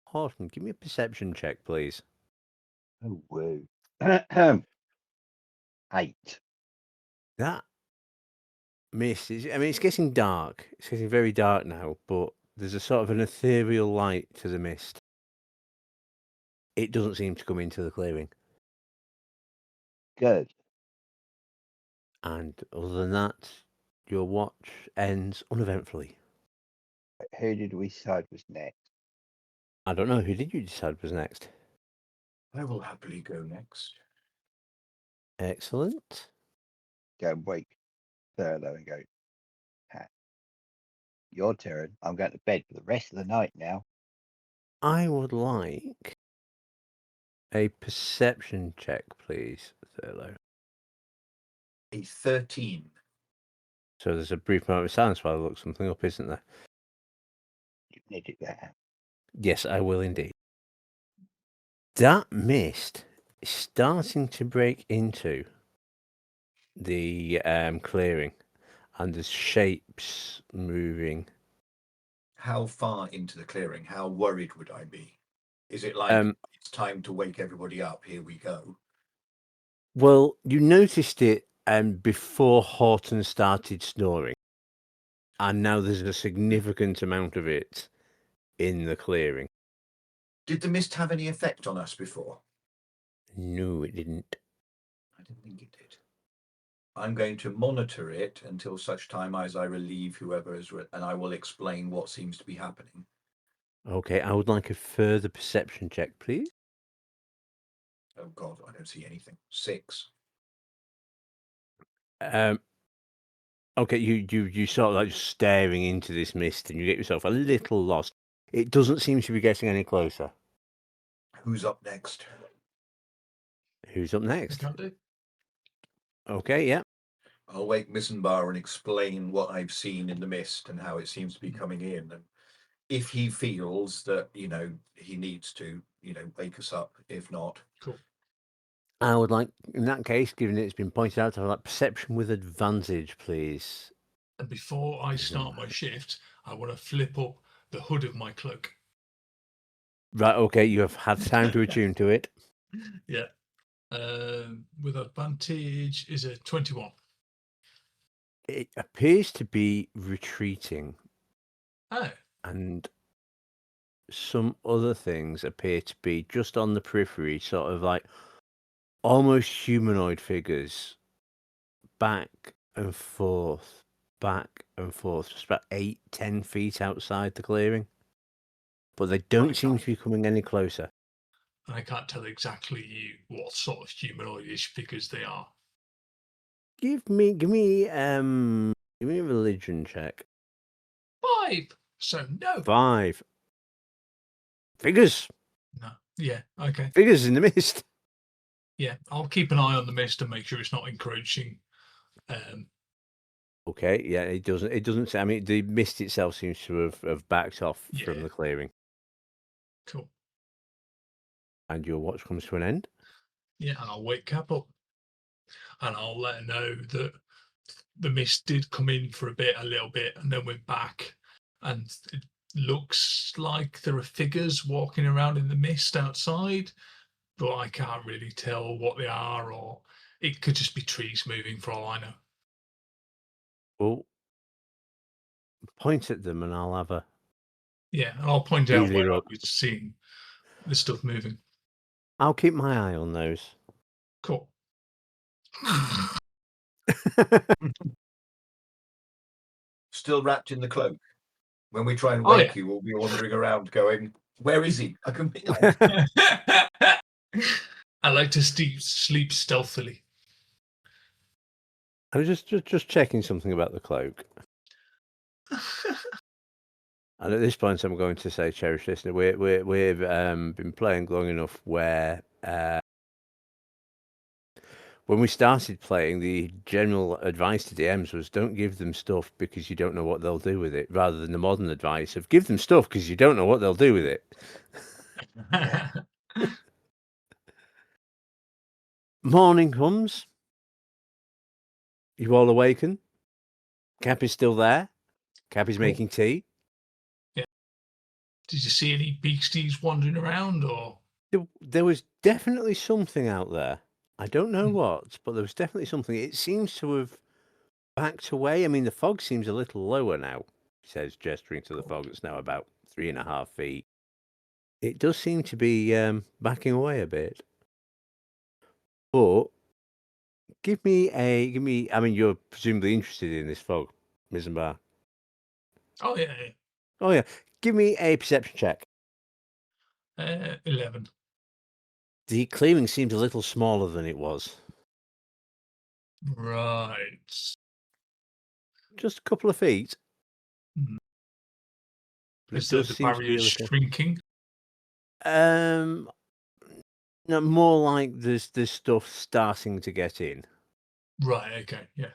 Horton, give me a perception check, please. Oh, woo. 8. That mist is, I mean, it's getting dark. It's getting very dark now, but there's a sort of an ethereal light to the mist. It doesn't seem to come into the clearing. Good. And other than that, your watch ends uneventfully. Who did we decide was next? I don't know. Who did you decide was next? I will happily go next. Excellent. Go and wake Thurlow and go, your turn. I'm going to bed for the rest of the night now. I would like a perception check, please, Thurlow. A 13. So there's a brief moment of silence while I look something up, isn't there? You can edit that out. Yes, I will indeed. That mist is starting to break into the clearing, and there's shapes moving. How far into the clearing? How worried would I be? Is it like it's time to wake everybody up? Here we go. Well, you noticed it before Horton started snoring, and now there's a significant amount of it in the clearing. Did the mist have any effect on us before? No, it didn't. I didn't think it did. I'm going to monitor it until such time as I relieve whoever is, and I will explain what seems to be happening. Okay, I would like a further perception check, please. Oh God, I don't see anything. 6. Okay, you sort of like staring into this mist, and you get yourself a little lost. It doesn't seem to be getting any closer. Who's up next? Who's up next? Can't do. Okay, yeah. I'll wake Missenbar and explain what I've seen in the mist and how it seems to be coming in. And if he feels that, he needs to, wake us up. If not. Cool. I would like, in that case, given it's been pointed out, I would like perception with advantage, please. And before I start my shift, I want to flip up the hood of my cloak. Right, okay, you have had time to attune to it. Yeah. With advantage is a 21. It appears to be retreating, Oh. and some other things appear to be just on the periphery, sort of like almost humanoid figures, back and forth, back and forth, just about 8-10 feet outside the clearing. But they don't seem to be coming any closer. I can't tell exactly what sort of humanoidish figures they are. Give me a religion check. 5. So no. 5. Figures. No. Yeah. Okay. Figures in the mist. Yeah. I'll keep an eye on the mist and make sure it's not encroaching. Okay. Yeah. It doesn't. It doesn't. I mean, the mist itself seems to have backed off from Yeah. the clearing. Cool. And your watch comes to an end. Yeah, and I'll wake Cap up, and I'll let her know that the mist did come in for a little bit, and then went back, and it looks like there are figures walking around in the mist outside, but I can't really tell what they are, or it could just be trees moving for all I know. Well, point at them, and I'll have a. Yeah, and I'll point out Easily where I look. was seeing the stuff moving. I'll keep my eye on those. Cool. Still wrapped in the cloak. When we try and Oh, wake yeah. you, we'll be wandering around going, "Where is he? I can be." I like to sleep stealthily. I was just checking something about the cloak. And at this point, I'm going to say, cherished listener, we've been playing long enough where when we started playing, the general advice to DMs was don't give them stuff because you don't know what they'll do with it, rather than the modern advice of give them stuff because you don't know what they'll do with it. Morning comes. You all awaken. Cap is still there. Cap is Cool. making tea. Yeah. Did you see any beasties wandering around, or? There was definitely something out there. I don't know what, but there was definitely something. It seems to have backed away. I mean, the fog seems a little lower now, he says, gesturing to the fog that's now about 3.5 feet. It does seem to be backing away a bit. But give me. I mean, you're presumably interested in this fog, Missenbar. Oh yeah. Oh yeah. Give me a perception check. 11. The clearing seemed a little smaller than it was. Right. Just a couple of feet. Mhm. But Is it does the seem to be barrier a little. shrinking? No, more like there's stuff starting to get in. Right. Okay. Yeah.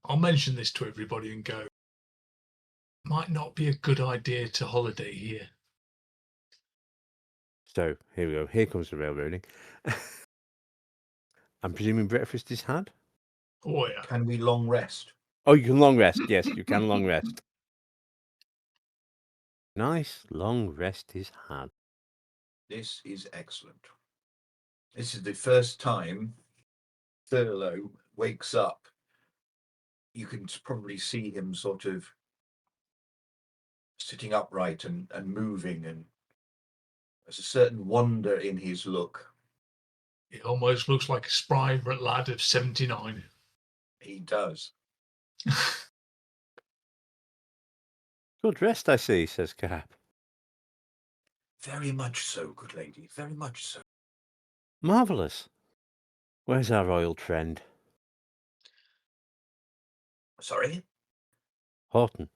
I'll mention this to everybody and go. Might not be a good idea to holiday here. So here we go. Here comes the railroading. I'm presuming breakfast is had. Oh yeah. Can we long rest? Oh, you can long rest. Yes, you can long rest. Nice long rest is had. This is excellent. This is the first time Thurlow wakes up. You can probably see him sort of sitting upright and moving, and there's a certain wonder in his look. It almost looks like a spry lad of 79. He does. Good rest, I see, says Cap. Very much so, good lady. Very much so. Marvellous. Where's our royal friend? Sorry? Horton.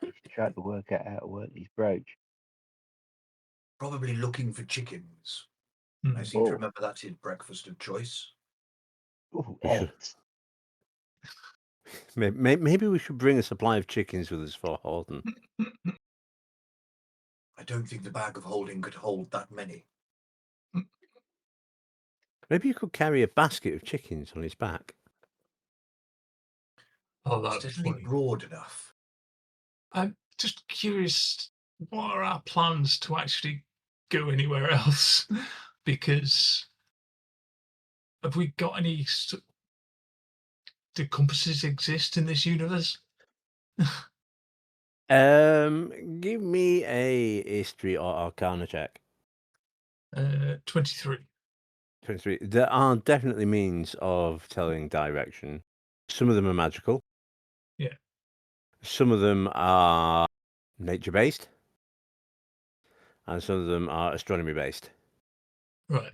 He's trying to work out how to work his brooch. Probably looking for chickens. I seem to remember that's his breakfast of choice. Oh, We should- Maybe we should bring a supply of chickens with us for Horton. I don't think the bag of holding could hold that many. Maybe you could carry a basket of chickens on his back. Oh, It's that's definitely funny. broad enough. I'm just curious, what are our plans to actually go anywhere else? Because have we got any? Do compasses exist in this universe? Give me a history or arcana check. 23. 23. There are definitely means of telling direction. Some of them are magical. Yeah. Some of them are nature-based. And some of them are astronomy-based. Right.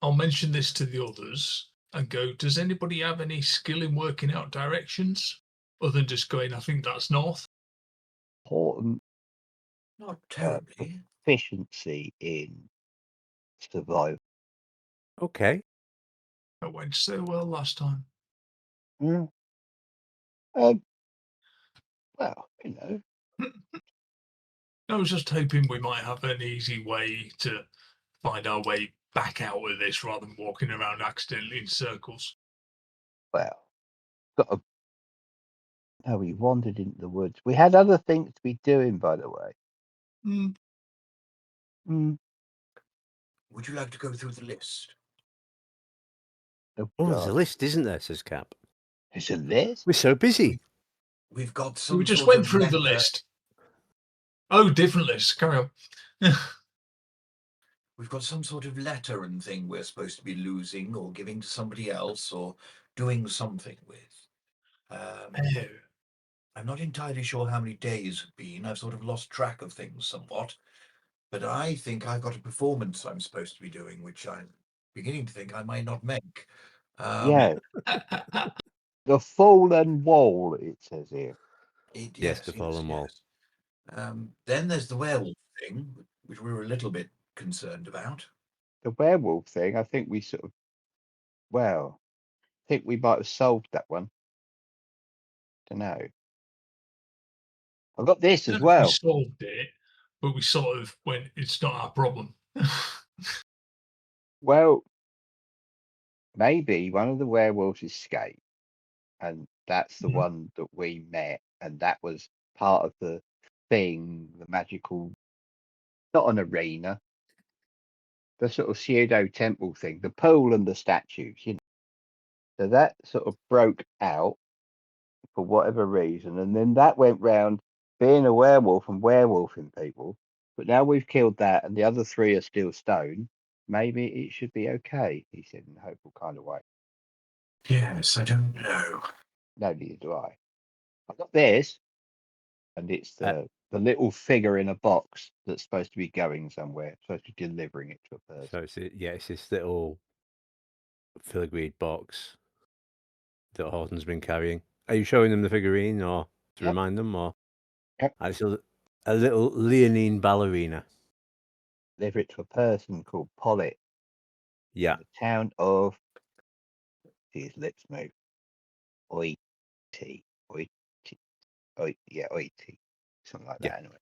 I'll mention this to the others and go, does anybody have any skill in working out directions other than just going, I think that's north? Horton Not terribly. proficiency in survival. Okay. That went so well last time. Well, you know, I was just hoping we might have an easy way to find our way back out of this rather than walking around accidentally in circles. well, got a. No, we wandered into the woods. We had other things to be doing, by the way. Mm. Would you like to go through the list? Oh, Oh, there's a God. list, isn't there? Says Cap. Is it this? We're so busy. We've got some. We just sort went of through the letter- list. Oh, different list. Carry on. We've got some sort of letter and thing we're supposed to be losing or giving to somebody else or doing something with. Oh. I'm not entirely sure how many days have been. I've sort of lost track of things somewhat. But I think I've got a performance I'm supposed to be doing, which I'm beginning to think I might not make. Yeah. The fallen wall, it says here. Yes, the fallen wall. Then there's the werewolf thing, which we were a little bit concerned about. The werewolf thing, I think we sort of, well, I think we might have solved that one. Don't know. I've got this as We well. solved it, but we sort of went, it's not our problem. Well, maybe one of the werewolves escaped, and that's the Mhm. one that we met, and that was part of the thing, the magical, not an arena, the sort of pseudo temple thing, the pool and the statues, you know. So that sort of broke out for whatever reason, and then that went round being a werewolf and werewolfing people. But now we've killed that, and the other three are still stone. Maybe it should be okay, he said in a hopeful kind of way. Yes, I don't know. No, neither do I. I've got this, and it's the little figure in a box that's supposed to be going somewhere, supposed to be delivering it to a person. So it's this little filigreed box that Horton's been carrying. Are you showing them the figurine, or to Yep. remind them, or? Yep. It's a little leonine ballerina. Deliver it to a person called Pollitt. Yeah. In the town of, see his lips move. Oiti. Oiti. Something like Yeah. that, anyway.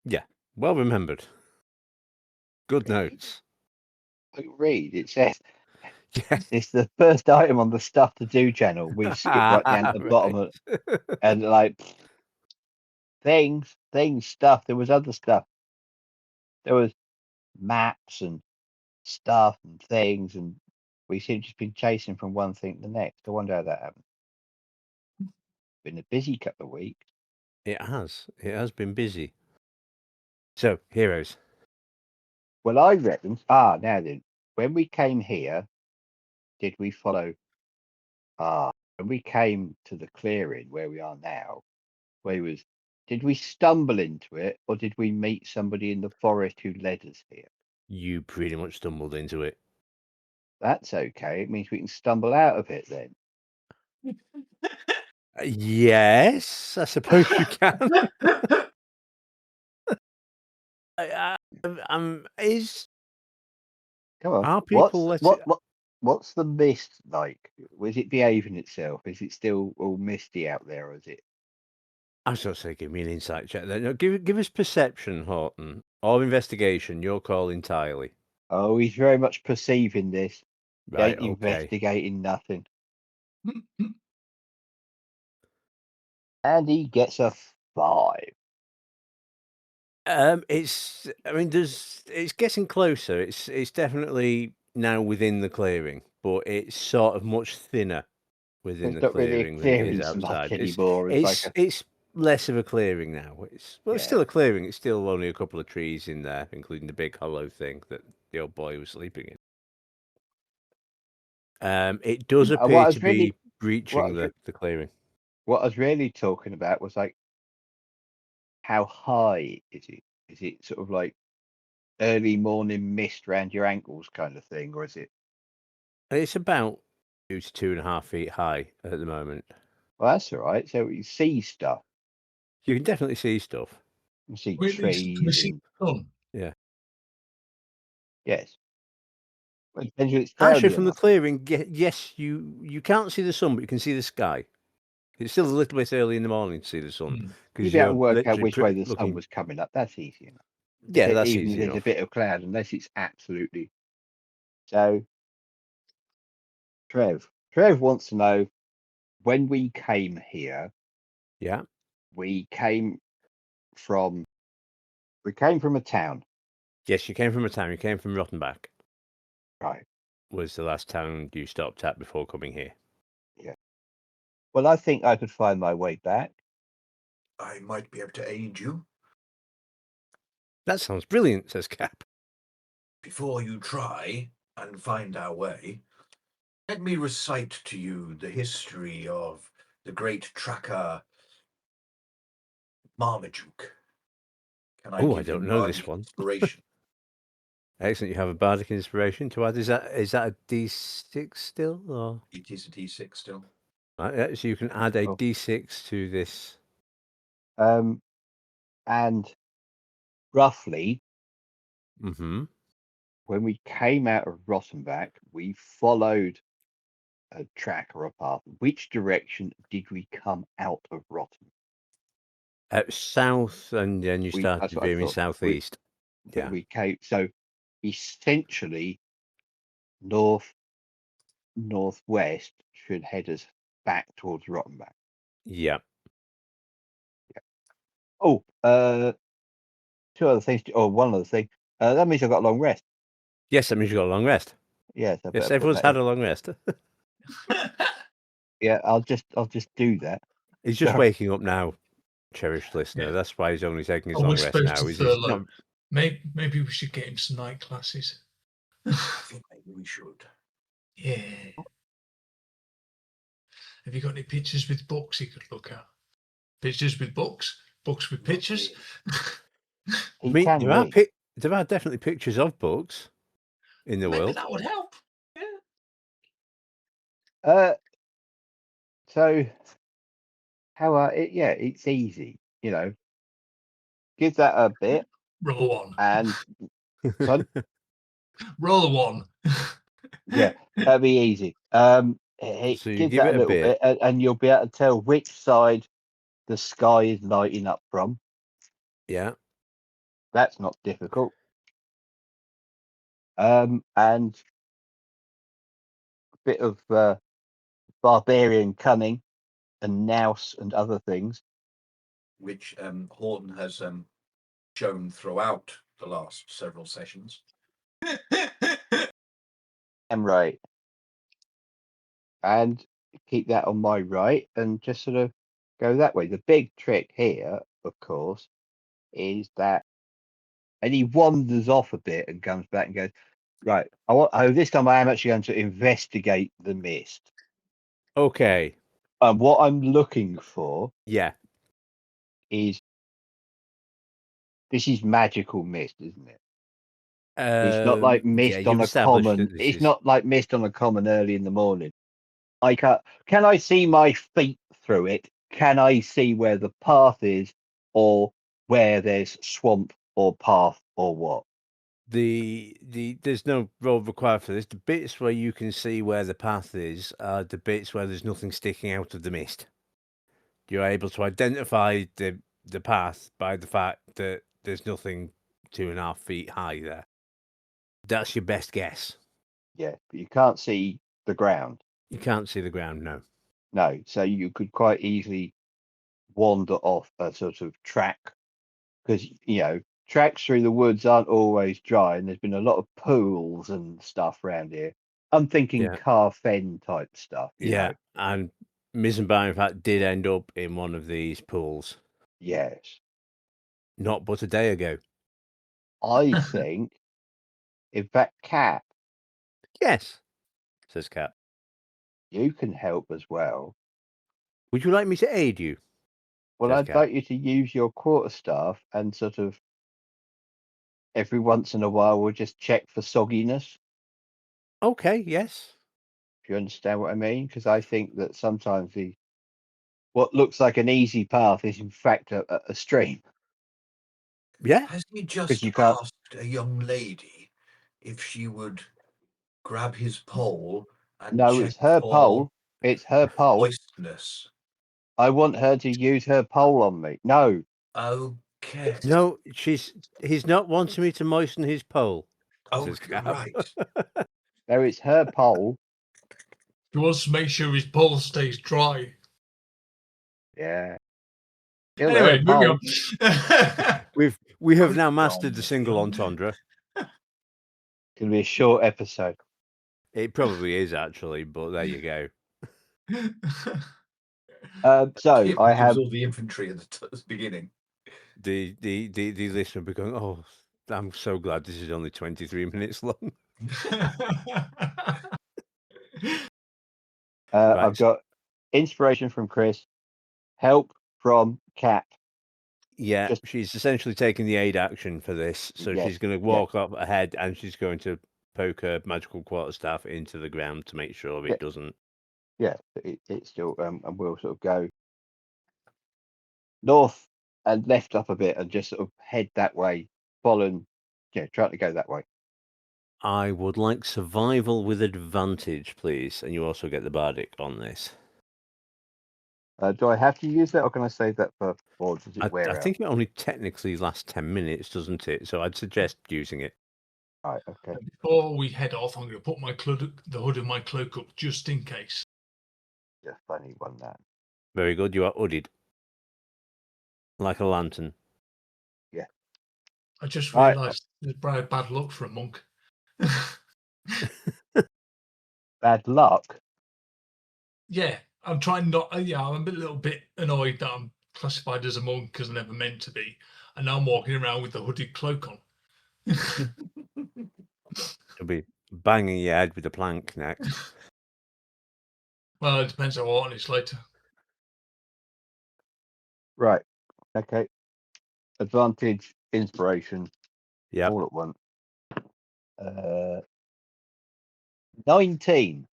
Yeah. Well remembered. Good notes. Read, it says, Yeah. it's the first item on the Stuff to Do channel. We skip right down to the bottom of it, and like things, stuff. There was other stuff. There was maps and stuff and things, and we seem to have been chasing from one thing to the next. I wonder how that happened. Been a busy couple of weeks. It has. It has been busy. So, heroes. Well, I reckon. Now then, when we came here, did we follow? When we came to the clearing where we are now, did we stumble into it, or did we meet somebody in the forest who led us here? You pretty much stumbled into it. That's okay. It means we can stumble out of it then. Yes, I suppose you can. Is Come on. are people What's the mist like? Was it behaving itself? Is it still all misty out there, or is it? I was going to say, give me an insight check then. No, give us perception, Horton, or investigation. Your call entirely. Oh, he's very much perceiving this. He Right. ain't Okay. investigating nothing. And he gets a 5. It's. I mean, it's getting closer. It's definitely now within the clearing, but it's sort of much thinner within It's the not really a clearing than it is clearing smudge outside. anymore. It's less of a clearing now. It's Yeah. still a clearing. It's still only a couple of trees in there, including the big hollow thing that the old boy was sleeping in. It does What I appear was to really- be breaching what I was the clearing. What I was really talking about was like, how high is it? Is it sort of like early morning mist around your ankles kind of thing, or is it? It's about 2 to 2.5 feet high at the moment. Well, that's all right. So you see stuff. You can definitely see stuff. You see Can we trees see and the sun? yes. Well, it depends if it's Actually, cloudy from or the not. clearing, yes, you can't see the sun, but you can see the sky. It's still a little bit early in the morning to see the sun Hmm. because You'd be able to you're work out literally which way the sun looking. was coming up. That's easy enough. Yeah, that's Even if easy there's enough. a bit of cloud, unless it's absolutely. So, Trev wants to know, when we came here, Yeah. we came from a town, Yes, you came from a town. You came from Rottenbach. right? Was the last town you stopped at before coming here. Well, I think I could find my way back. I might be able to aid you. That sounds brilliant, says Cap. Before you try and find our way, let me recite to you the history of the great tracker Marmaduke. Can I Oh, I give you don't know this bardic one. inspiration? Excellent. You have a bardic inspiration to add. Is that a D6 still, or It is a D6 still. right, yeah, so you can add a Oh. D6 to this. And roughly, Mm-hmm. when we came out of Rottenbach, we followed a track or a path. Which direction did we come out of Rotten? South, and then you That's started what I veering thought. southeast. Yeah. We came, so essentially northwest should head us back towards Rottenbach. Yeah. Oh, two other things. One other thing. That means I've got a long rest. Yes, that means you got a long rest. Yes, I Yes, better put everyone's that had in. a long rest. Yeah, I'll just do that. He's just Sorry. waking up now, cherished listener. Yeah. That's why he's only taking his Oh, long we're rest supposed now. to He's Thurlow. not... Maybe we should get him some night classes. I think maybe we should. Yeah. Have you got any pictures with books he could look at? Pictures with books? Books with pictures? He I mean, can read. there are definitely pictures of books in the Maybe world. that would help. Yeah. So how it? Yeah, it's easy. Give that a bit, Roll one. and son, Roll one. yeah, that'll be easy. So you Give give that it a little bit, and you'll be able to tell which side the sky is lighting up from. Yeah. That's not difficult. And a bit of barbarian cunning and nous and other things. Which Horton has shown throughout the last several sessions. I'm right. And keep that on my right and just sort of go that way. The big trick here, of course, is that, and he wanders off a bit and comes back and goes, right, this time I am actually going to investigate the mist. Okay. What I'm looking for Yeah. is, this is magical mist, isn't it? It's not like Yeah, mist on you've a established common. that this It's is... not like mist on a common early in the morning. Can I see my feet through it? Can I see where the path is, or where there's swamp or path or what? There's no roll required for this. The bits where you can see where the path is are the bits where there's nothing sticking out of the mist. You're able to identify the path by the fact that there's nothing 2.5 feet high there. That's your best guess. Yeah, but you can't see the ground. You can't see the ground, no. No, so you could quite easily wander off a sort of track, because tracks through the woods aren't always dry, and there's been a lot of pools and stuff around here. I'm thinking Yeah. Carfen type stuff. Yeah, and Missenbar, in fact, did end up in one of these pools Yes, not but a day ago. I think. In fact, Cat, Yes, says Cat. You can help as well. Would you like me to aid you? Well, Says I'd Cat. like you to use your quarterstaff and sort of every once in a while we'll just check for sogginess. Okay, yes. If you understand what I mean, because I think that sometimes what looks like an easy path is in fact a stream. Yeah. Has he 'Cause just you can't- asked a young lady if she would grab his pole and No, check it's her for pole. It's her pole. moistness? I want her to use her pole on me. No, Okay. No, he's not wanting me to moisten his pole. Oh, Says Cap. right. no, it's her pole. He wants to make sure his pole stays dry. Yeah. Still Anyway, her moving pole. on. We have now Moving mastered on, the single moving on. entendre. Gonna be a short episode. It probably is actually, but there you go. So It I was have all the infantry at the beginning. The listener will be going, oh, I'm so glad this is only 23 minutes long. Right. I've got inspiration from Chris, help from Cat. Yeah, Just- she's essentially taking the aid action for this. So Yes, she's going to walk up ahead and she's going to poke her magical quarterstaff into the ground to make sure it doesn't. Yeah, it still and we'll sort of go north and left up a bit and just sort of head that way, following, trying to go that way. I would like survival with advantage, please. And you also get the bardic on this. Do I have to use that, or can I save that for, or does it wear I out? think it only technically lasts 10 minutes, doesn't it? So I'd suggest using it. Right, okay. Before we head off, I'm going to put the hood of my cloak up just in case. Yeah, funny one that. Very good. You are hooded. Like a lantern. Yeah. I just Right. realised it's bad luck for a monk. Bad luck. Yeah, I'm trying not. Yeah, I'm a little bit annoyed that I'm classified as a monk because I never meant to be, and now I'm walking around with the hooded cloak on. You'll be banging your head with a plank next. Well, it depends how hot it's later. Right. Okay. Advantage, inspiration, Yeah. all at once. 19.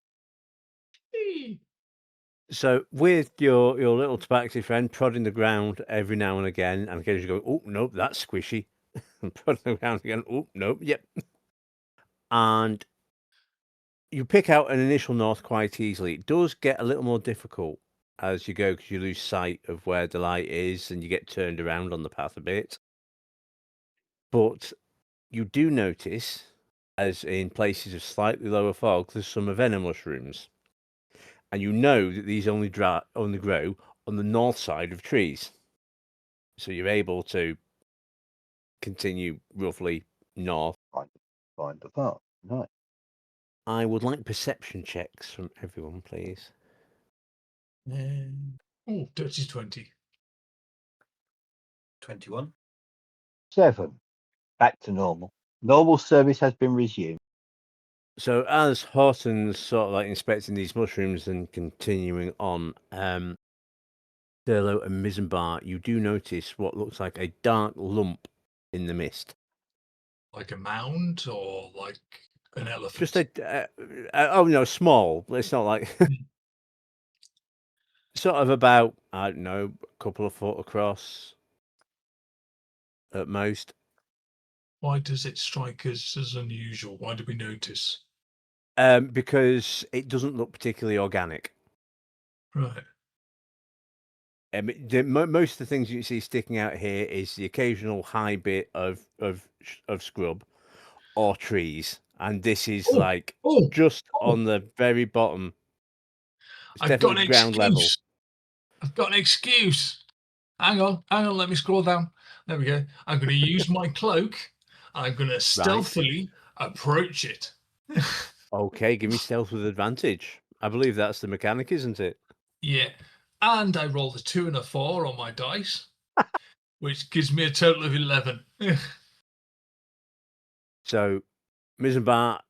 So with your little tabaxi friend prodding the ground every now and again, and occasionally going, oh, nope, that's squishy. And prodding the ground again, oh, nope, yep. And you pick out an initial north quite easily. It does get a little more difficult as you go because you lose sight of where the light is and you get turned around on the path a bit. But you do notice, as in places of slightly lower fog, there's some avena mushrooms. And you know that these only grow on the north side of trees. So you're able to continue roughly north. Find the path. Right. I would like perception checks from everyone, please. Oh, dirty 20. 21. 7. Back to normal. Normal service has been resumed. So as Horton's sort of like inspecting these mushrooms and continuing on, Thurlow and Missenbar, you do notice what looks like a dark lump in the mist. Like a mound or like an elephant? Just oh no, small. It's not like sort of about, I don't know, a couple of foot across at most. Why does it strike us as unusual? Why do we notice? Because it doesn't look particularly organic. Right. Most of the things you see sticking out here is the occasional high bit of scrub or trees, and this is just on the very bottom. It's I've got definitely an ground level. I've got an excuse. Hang on, let me scroll down. There we go. I'm going to use my cloak. I'm going to stealthily approach it. Okay, give me stealth with advantage. I believe that's the mechanic, isn't it? Yeah. And I rolled a 2 and a 4 on my dice, which gives me a total of 11. So, Missenbar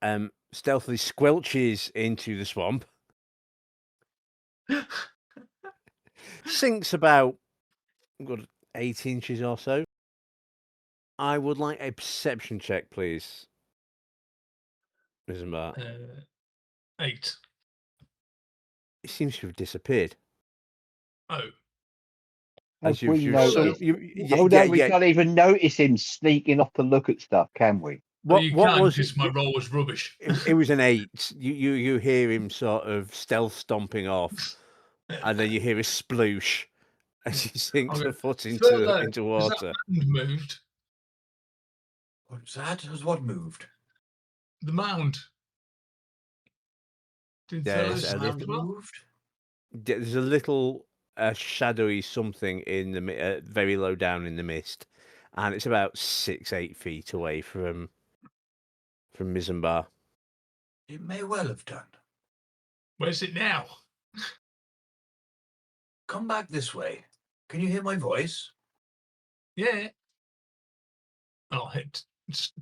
stealthily squelches into the swamp. Sinks about good 8 inches or so. I would like a perception check, please. Missenbar. 8. It seems to have disappeared. Oh, Have As we you've noticed? yeah, Hold yeah, on, we yeah. can't even notice him sneaking off to look at stuff, can we? well, you What can was because it? my roll was rubbish. It was an 8. You hear him sort of stealth stomping off, and then you hear a sploosh as he sinks Okay. a foot Thurlow, into has that water. mound moved? What's that? Has what moved? The mound. Did There's Thurlow's a mound little, well? Moved? there's a little shadowy something in the very low down in the mist, and it's about 6-8 feet away from Missenbar. It may well have done. Where's it now? Come back this way. Can you hear my voice? Yeah. I'll head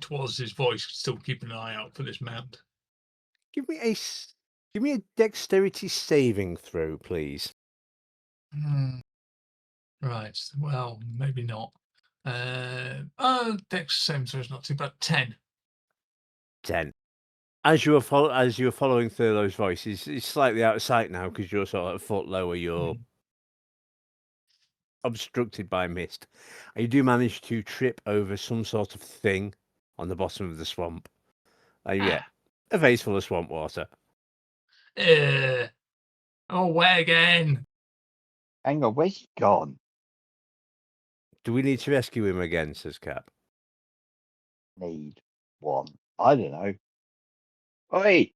towards his voice, still keeping an eye out for this mound. Give me a dexterity saving throw, please. Right. Well, maybe not. Dex same, so it's not too bad. 10. 10. As you were following Thurlow's voice, he's slightly out of sight now because you're sort of a foot lower. You're obstructed by mist. And you do manage to trip over some sort of thing on the bottom of the swamp. And yeah, a vase full of swamp water. Oh, where again? Hang on, where's he gone? Do we need to rescue him again, says Cap. Need one. I don't know. Oi!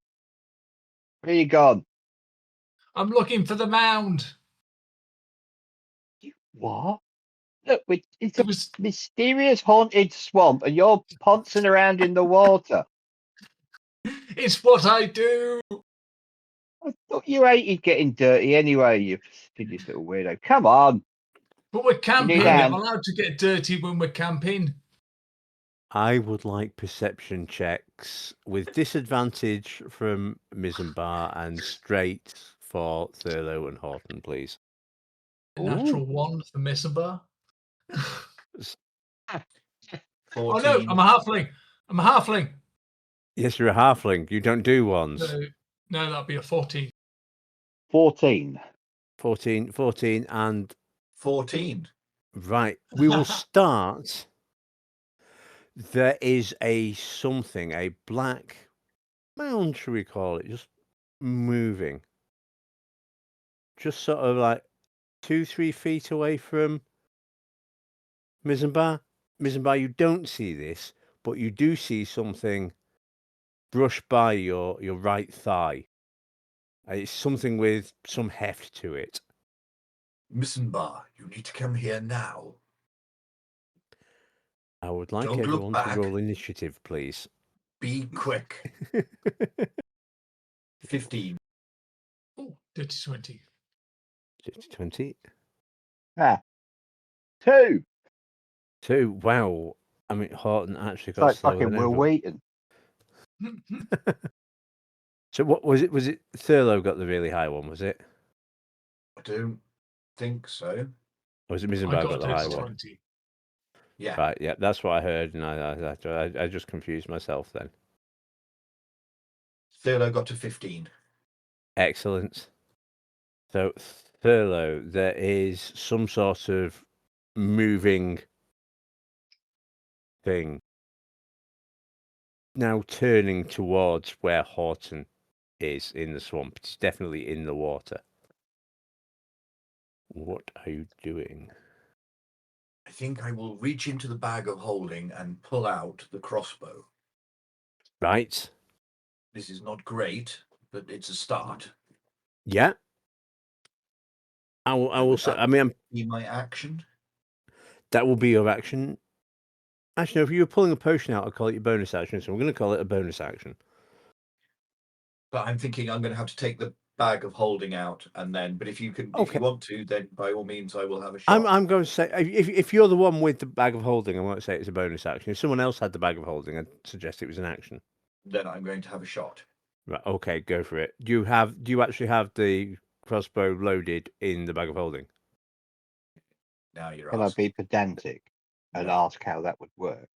Where you gone? I'm looking for the mound. You what? Look, it's It a was mysterious haunted swamp and you're pouncing around in the water. it's what I do. I thought you hated getting dirty anyway, you fastidious little weirdo. Come on. But we're camping. need a I'm hand? allowed to get dirty when we're camping. I would like perception checks with disadvantage from Missenbar and straight for Thurlow and Horton, please. Natural 1 for Missenbar. Oh 14. no, I'm a halfling. I'm a halfling. Yes, you're a halfling. You don't do ones. No, that'd be a 14. 14. 14, and 14. right. We will start. There is a black mound, shall we call it, just moving. Just sort of like 2-3 feet away from Missenbar. Missenbar, you don't see this, but you do see something brush by your right thigh. It's something with some heft to it. Missenbar, you need to come here now. I would like Don't look everyone to back. roll initiative, please. Be quick. 15. Oh, dirty 20. 20. Ah. 2. 2. Wow. I mean, Horton actually It's got like slower fucking than Will everyone. Wheaton. So what was it? Was it Thurlow got the really high one? Was it? I don't think so. Or was it I Missenbar got got the a high dirty one? 20. Yeah. Right. Yeah, that's what I heard, and I just confused myself then. Thurlow got to 15. Excellent. So Thurlow, there is some sort of moving thing now turning towards where Horton is in the swamp. It's definitely in the water. What are you doing? I think I will reach into the bag of holding and pull out the crossbow. Right. This is not great, but it's a start. Yeah. I will say. I mean, Be my action. that will be your action. Actually, no, if you were pulling a potion out, I'd call it your bonus action. So I'm going to call it a bonus action. But I'm thinking I'm going to have to take the bag of holding out, and then. But if you can, if Okay. you want to, then by all means, I will have a shot. I'm going to say if you're the one with the bag of holding, I won't say it's a bonus action. If someone else had the bag of holding, I'd suggest it was an action. Then I'm going to have a shot. Right. Okay, go for it. Do you actually have the crossbow loaded in the bag of holding? Now you're Can I asking. be pedantic and No. ask how that would work?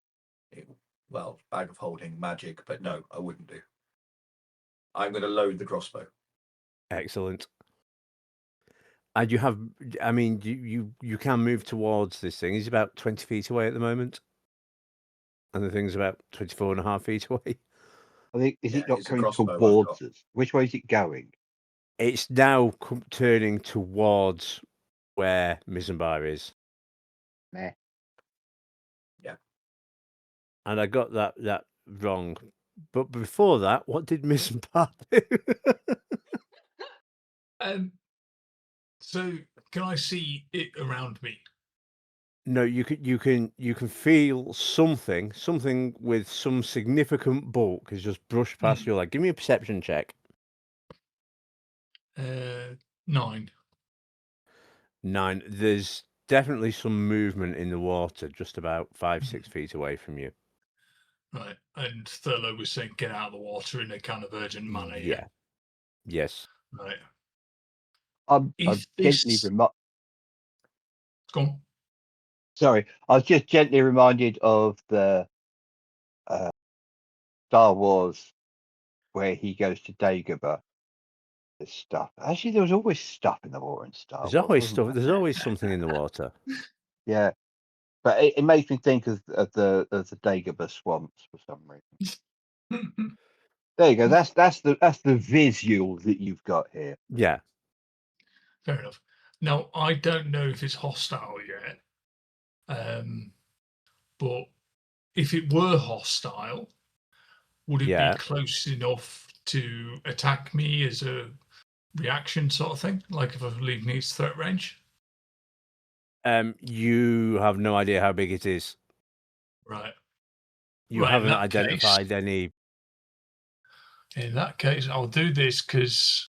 Well, bag of holding, magic, but no, I wouldn't do. I'm going to load the crossbow. Excellent. And you have, I mean, you can move towards this thing. He's about 20 feet away at the moment. And the thing's about 24.5 feet away. I think, is Yeah, it not it's a coming crossbow I've towards got. us? Which way is it going? It's now turning towards where Missenbar is. Meh. Yeah. And I got that wrong. But before that, what did Missenbar do? So can I see it around me? No, you can feel something with some significant bulk has just brushed past your leg. Give me a perception check. 9. 9. There's definitely some movement in the water, just about 5-6 feet away from you. Right, and Thurlow was saying get out of the water in a kind of urgent manner. Yeah. Yes. Right. I'm If gently this, remi- go on. Sorry, I was just gently reminded of the Star Wars where he goes to Dagobah. There's stuff. Actually, there was always stuff in the water in Star There's Wars. always wasn't stuff. there? There's always something in the water. Yeah, but it makes me think of the Dagobah swamps for some reason. There you go. That's the visual that you've got here. Yeah. Fair enough. Now I don't know if it's hostile yet, but if it were hostile, would it Yeah. be close enough to attack me as a reaction sort of thing? Like if I was leaving its threat range? You have no idea how big it is. Right. You Right, in haven't that identified any. In that case, I'll do this because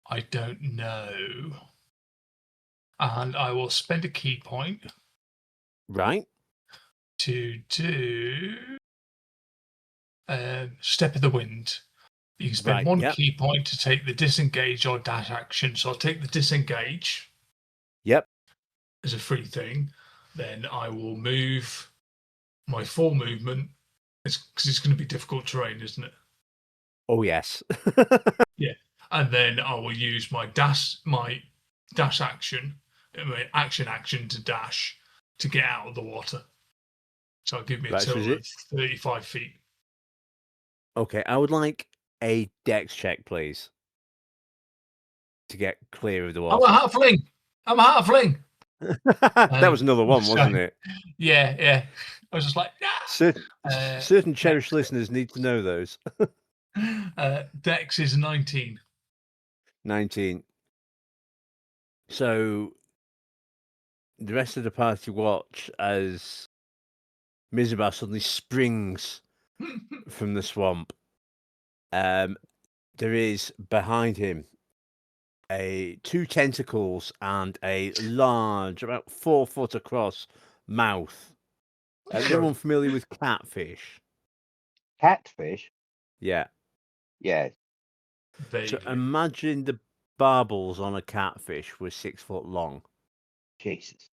I don't know. And I will spend a key point Right. to do Step of the Wind. You can spend Right. one Yep. key point to take the disengage or dash action. So I'll take the disengage Yep. as a free thing. Then I will move my full movement. Because it's going to be difficult terrain, isn't it? Oh yes. Yeah. And then I will use my dash action, my action to dash to get out of the water. So it'll give me a Right, so total is of 35 feet. Okay, I would like a dex check, please, to get clear of the I'm water. a halfling. That was another one, so- wasn't it? Yeah. I was just like, Certain cherished listeners need to know those. Dex is 19. 19. So the rest of the party watch as Missenbar suddenly springs from the swamp. There is behind him two tentacles and a large, about 4 foot across mouth. Is everyone familiar with catfish? Catfish. Yeah. Yeah. So imagine the barbels on a catfish were 6 foot long. Jesus.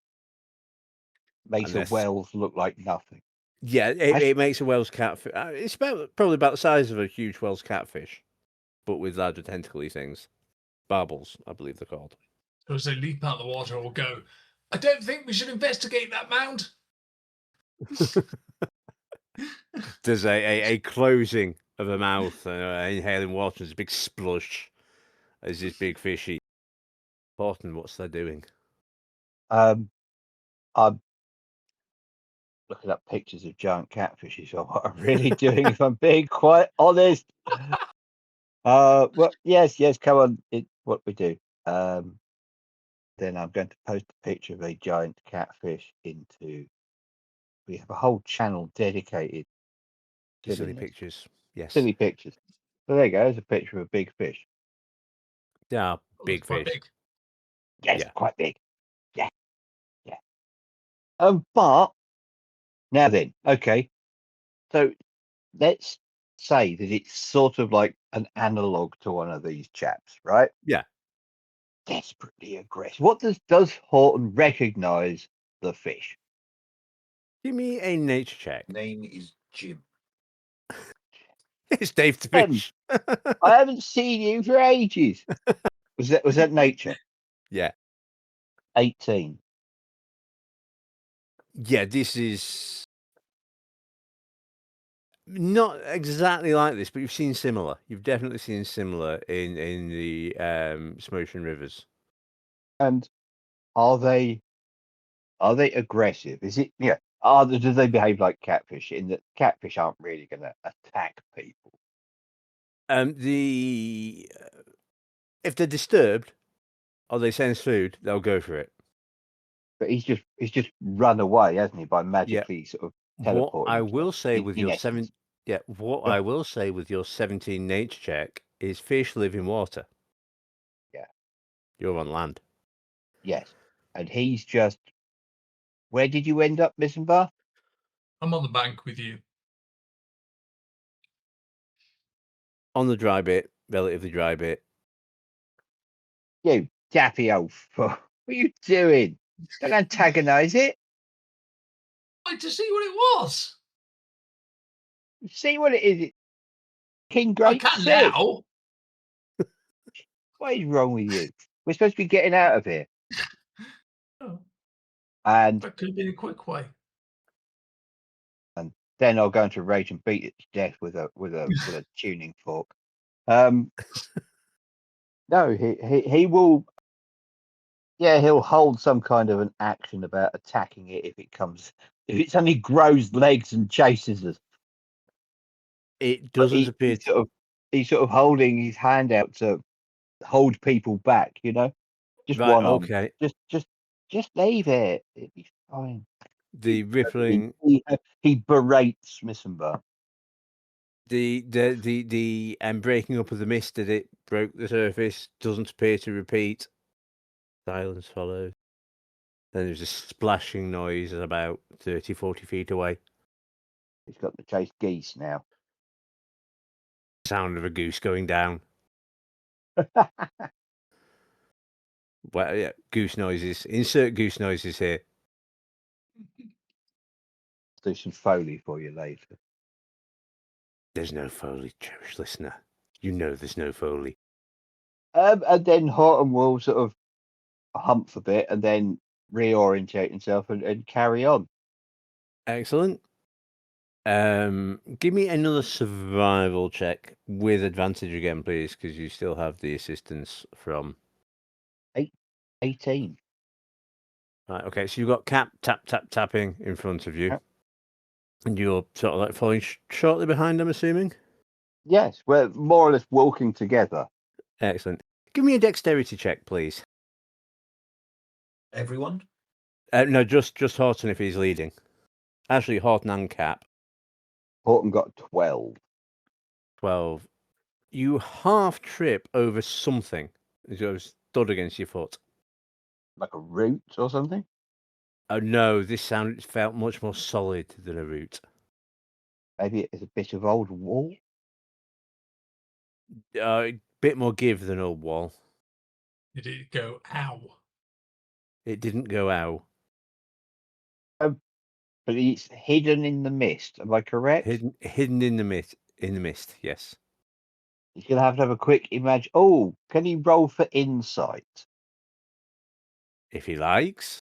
Makes a Unless- whales look like nothing. Yeah, it makes a whale's catfish. It's probably about the size of a huge whale's catfish, but with larger tentacly things. Barbels, I believe they're called. So as they leap out of the water, I'll go, I don't think we should investigate that mound. There's a closing of a mouth, inhaling water, there's a big splush as this big fishy. Horton, what's they doing? I'm looking up pictures of giant catfishes. Or what I'm really doing, if I'm being quite honest. Well, yes, come on. It's what we do. Then I'm going to post a picture of a giant catfish into. We have a whole channel dedicated to Silly this. pictures. Yes. Silly pictures. So there you go. There's a picture of a big fish. They are big It's quite fish. big. Yes, Yeah. quite big. Yeah. But now then, okay. So let's say that it's sort of like an analog to one of these chaps, right? Yeah. desperately aggressive. What does Horton recognise the fish? Give me a nature check. Name is Jim. It's Dave the Jim. fish. I haven't seen you for ages. Was that nature? Yeah. 18. Yeah, this is not exactly like this, but you've seen similar. You've definitely seen similar in the Smotion Rivers. And are they aggressive? Is it do they behave like catfish in that catfish aren't really going to attack people? If they're disturbed or they sense food, they'll go for it. But he's just run away, hasn't he, by magically sort of teleporting. What I will say with your essence. I will say with your 17 nature check is fish live in water. Yeah. You're on land. Yes. And he's just. Where did you end up, Missenbar? I'm on the bank with you. On the dry bit, relatively dry bit. You daffy old fuck. What are you doing? Don't antagonise it. Wait to see what it was. See what it is. King I Great can Silly. now. What is wrong with you? We're supposed to be getting out of here. Oh, And that could have been a quick way. then I'll go into rage and beat it to death with a tuning fork. No, he will. Yeah, he'll hold some kind of an action about attacking it if it suddenly grows legs and chases us. It doesn't appear. He's sort of holding his hand out to hold people back. Just Right, one arm. okay. Just leave it. It'll be fine. The rippling. He berates Missenbar. The breaking up of the mist that it broke the surface doesn't appear to repeat. Silence follows. Then there's a splashing noise at about 30, 40 feet away. He's got to chase geese now. Sound of a goose going down. Well, yeah, goose noises. Insert goose noises here. Do some Foley for you later. There's no Foley, cherished listener. You know there's no Foley. And then Horton will sort of hump a bit and then reorientate himself and carry on. Excellent. Give me another survival check with advantage again, please, because you still have the assistance from 18. Right, okay, so you've got tapping in front of you. Yep. And you're sort of like following shortly behind, I'm assuming? Yes, we're more or less walking together. Excellent. Give me a dexterity check, please. Everyone? No, just Horton if he's leading. Actually, Horton and Cap. Horton got 12. 12. You half trip over something as you stood against your foot. Like a root or something? Oh no, this felt much more solid than a root. Maybe it's a bit of old wall? A bit more give than old wall. Did it go ow? It didn't go ow. But it's hidden in the mist. Am I correct? Hidden in the mist, yes. He's going to have a quick imagine. Oh, can he roll for insight? If he likes.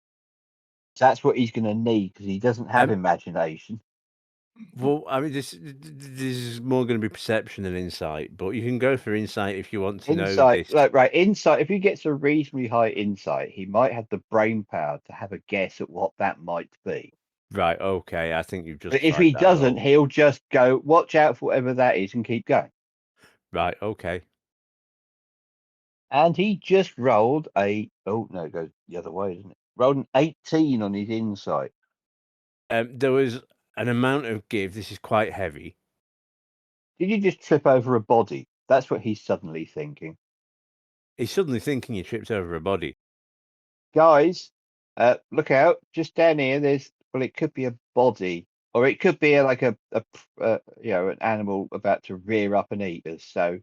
That's what he's going to need because he doesn't have imagination. Well, I mean, this is more going to be perception than insight, but you can go for insight if you want to know this. Right, insight. If he gets a reasonably high insight, he might have the brain power to have a guess at what that might be. Right, okay, I think you've just. But if he doesn't, he'll just go, watch out for whatever that is and keep going. Right, okay. And he just rolled it goes the other way, doesn't it? Rolled an 18 on his insight. There was an amount of give. This is quite heavy. Did you just trip over a body? That's what he's suddenly thinking. He's suddenly thinking he tripped over a body. Guys, look out! Just down here, it could be a body, or it could be like an animal about to rear up and eat us. So,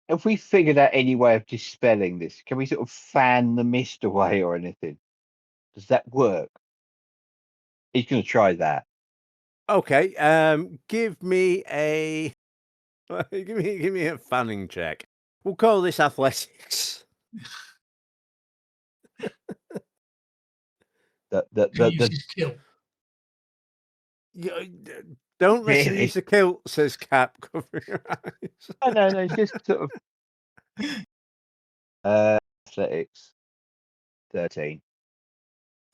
Have we figured out any way of dispelling this? Can we sort of fan the mist away or anything? Does that work? He's going to try that. Okay. Give me a give me a fanning check. We'll call this athletics. Can you use The his skill? Don't let him Really? use the kilt, says Cap, covering her eyes. Oh, no, it's just sort of athletics 13.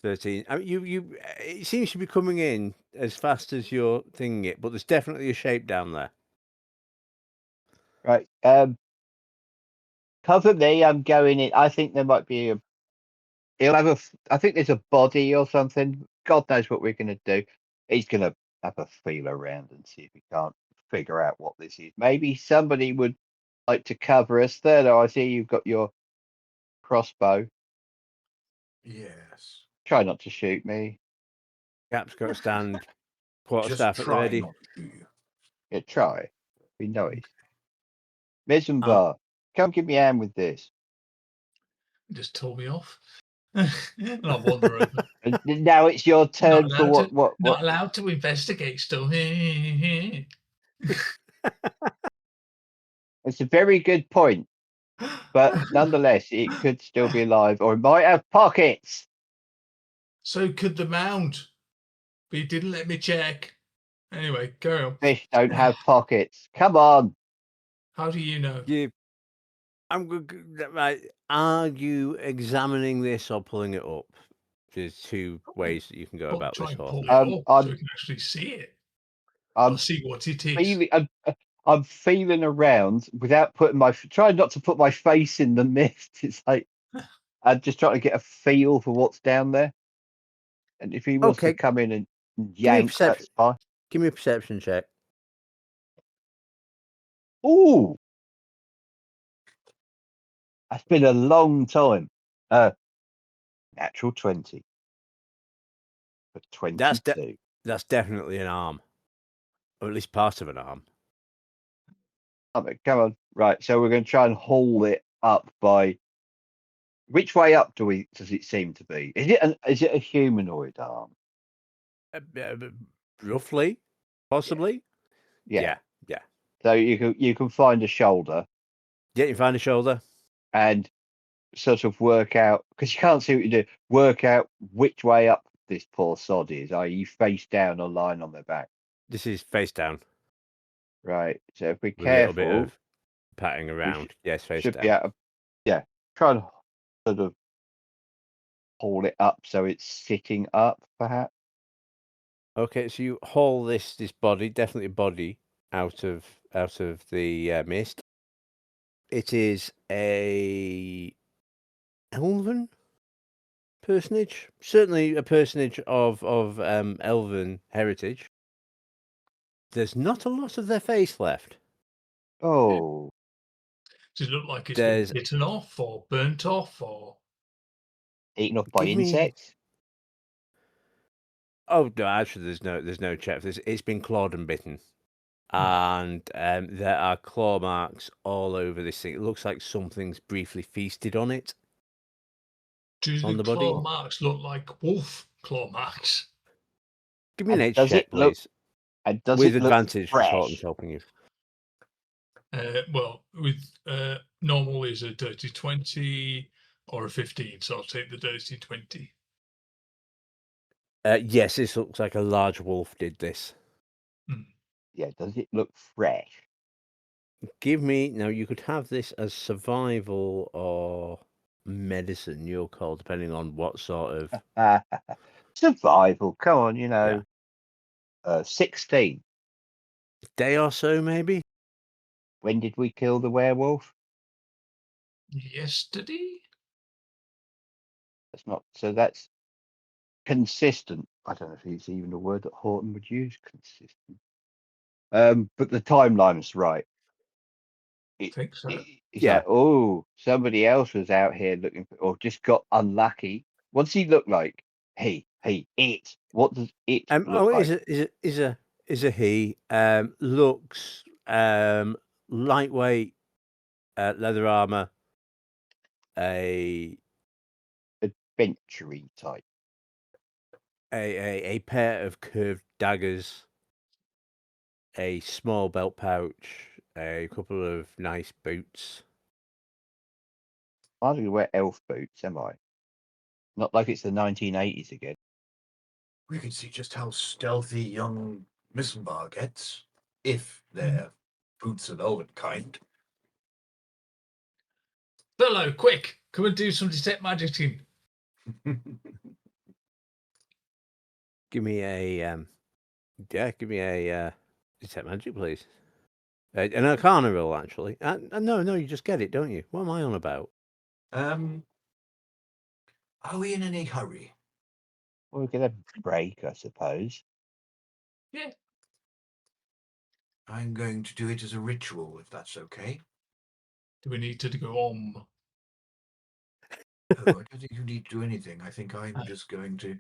13. I mean, it seems to be coming in as fast as you're thinking it, but there's definitely a shape down there. Right. Cover me. I'm going in. I think there might be he'll have I think there's a body or something. God knows what we're going to do. He's going to have a feel around and see if he can't figure out what this is. Maybe somebody would like to cover us. Thurlow, I see you've got your crossbow. Yes. Try not to shoot me. Cap's got to stand quarter Just staff at the try ready. not to shoot you. Yeah, try. We know it. Missenbar, come give me a hand with this. Just told me off. And I'll wander over. And now it's your turn for what? Not allowed to investigate stuff. It's a very good point, but nonetheless, it could still be alive, or it might have pockets. So could the mound, but he didn't let me check. Anyway, carry on. Fish don't have pockets. Come on. How do you know? I'm good. Right. Are you examining this or pulling it up? There's two ways that you can go about Try this. and pull Horton. it up so we can actually see it. I'll see what it is. I'm feeling around without putting trying not to put my face in the mist. It's like I'm just trying to get a feel for what's down there. And if he wants to come in and yank, that's fine. Give me a perception check. Ooh, that's been a long time. Natural 20. But 22. That's definitely an arm, or at least part of an arm. Come on, right. So we're going to try and haul it up by. Which way up does it seem to be? Is it a humanoid arm? Roughly, possibly. Yeah. So you can find a shoulder. Yeah, you find a shoulder and sort of work out, because you can't see what you do. Work out which way up this poor sod is. Are you face down or lying on their back? This is face down. Right. So if we're With careful, a little bit of patting around. Yes, face should down. be able to, try and sort of haul it up so it's sitting up, perhaps. Okay, so you haul this body, definitely a body, out of the mist. It is a elven personage, certainly a personage of elven heritage. There's not a lot of their face left. Oh, does it look like it's been bitten off or burnt off or eaten off by insects? Oh no, actually, there's no check. It's been clawed and bitten, and there are claw marks all over this thing. It looks like something's briefly feasted on it. Do the claw marks look like wolf claw marks? Give me an H check, please. And does with it advantage, look fresh? Horton's helping you. Well, with normal is a dirty 20 or a 15, so I'll take the dirty 20. Yes, this looks like a large wolf did this. Yeah, does it look fresh? Give me now. You could have this as survival or medicine. Your call, depending on what sort of survival. Come on, 16. Day or so, maybe. When did we kill the werewolf? Yesterday. That's consistent. I don't know if it's even a word that Horton would use. Consistent. But the timeline's right. I think so. It's like, somebody else was out here looking for, or just got unlucky. What does he look like? Hey, it. What does it look like? Is a he. Looks lightweight, leather armor, a Adventure type. a pair of curved daggers, a small belt pouch, a couple of nice boots. I'm going to wear elf boots, am I? Not like it's the 1980s again. We can see just how stealthy young Missenbar gets, if their boots are the old kind. Thurlow, quick! Come and do some detect magic team. Give me a give me a detect magic, please. An Arcana roll, actually. No, you just get it, don't you? What am I on about? Are we in any hurry? Well, we could have a break, I suppose. Yeah. I'm going to do it as a ritual, if that's okay. Do we need to go on? Oh, I don't think you need to do anything. I think I'm just going to...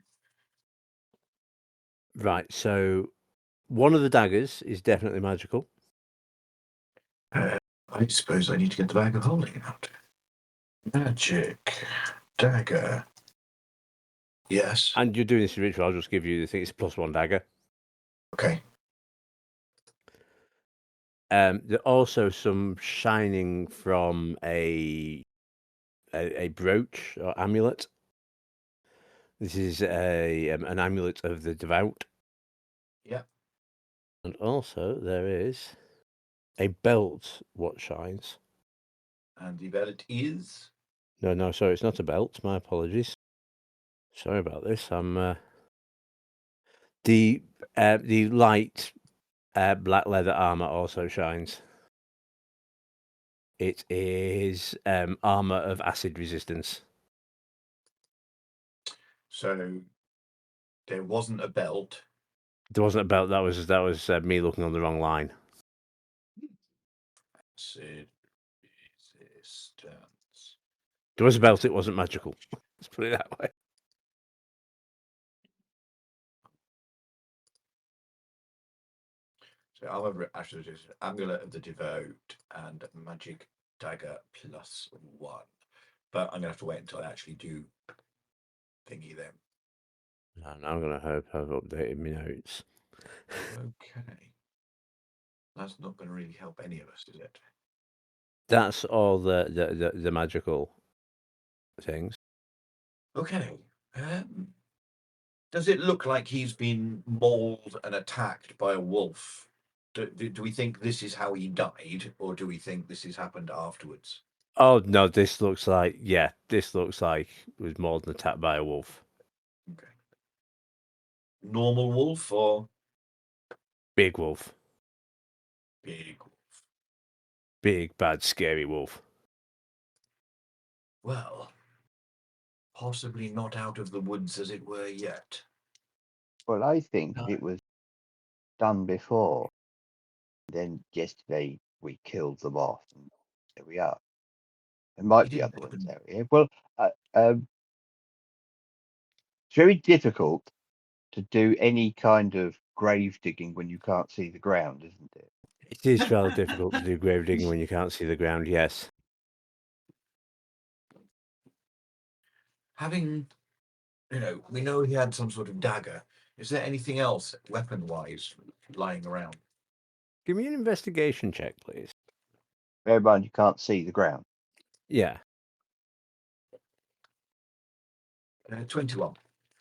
Right, so one of the daggers is definitely magical. I suppose I need to get the bag of holding out. Magic. Dagger. Yes. And you're doing this ritual, I'll just give you the thing. It's a +1 dagger. Okay. There's also some shining from a brooch or amulet. This is an amulet of the devout. Yeah. And also there is a belt what shines. And the belt is... No, sorry, it's not a belt. My apologies. Sorry about this. I'm the light black leather armor also shines. It is armor of acid resistance. So there wasn't a belt. There wasn't a belt. That was me looking on the wrong line. Acid resistance. There was a belt. It wasn't magical. Let's put it that way. So armor acid resistance, amulet of the devout, and magic dagger +1. But I'm gonna have to wait until I actually do thingy them. And I'm gonna hope I've updated my notes. Okay. That's not going to really help any of us, is it? That's all the magical things. Okay. Does it look like he's been mauled and attacked by a wolf? Do we think this is how he died, or do we think this has happened afterwards? Oh no, this looks like it was more than attacked by a wolf. Okay. Normal wolf or Big wolf. big wolf? Big, bad, scary wolf. Well, possibly not out of the woods, as it were, yet. Well, I think No. it was done before. Then yesterday we killed them off, and there we are. There might He be didn't other put ones them- out here. Well, it's very difficult to do any kind of grave digging when you can't see the ground, isn't it? It is rather difficult to do grave digging when you can't see the ground. Yes. Having, we know he had some sort of dagger. Is there anything else, weapon-wise, lying around? Give me an investigation check, please. Bear in mind you can't see the ground. Yeah. 21.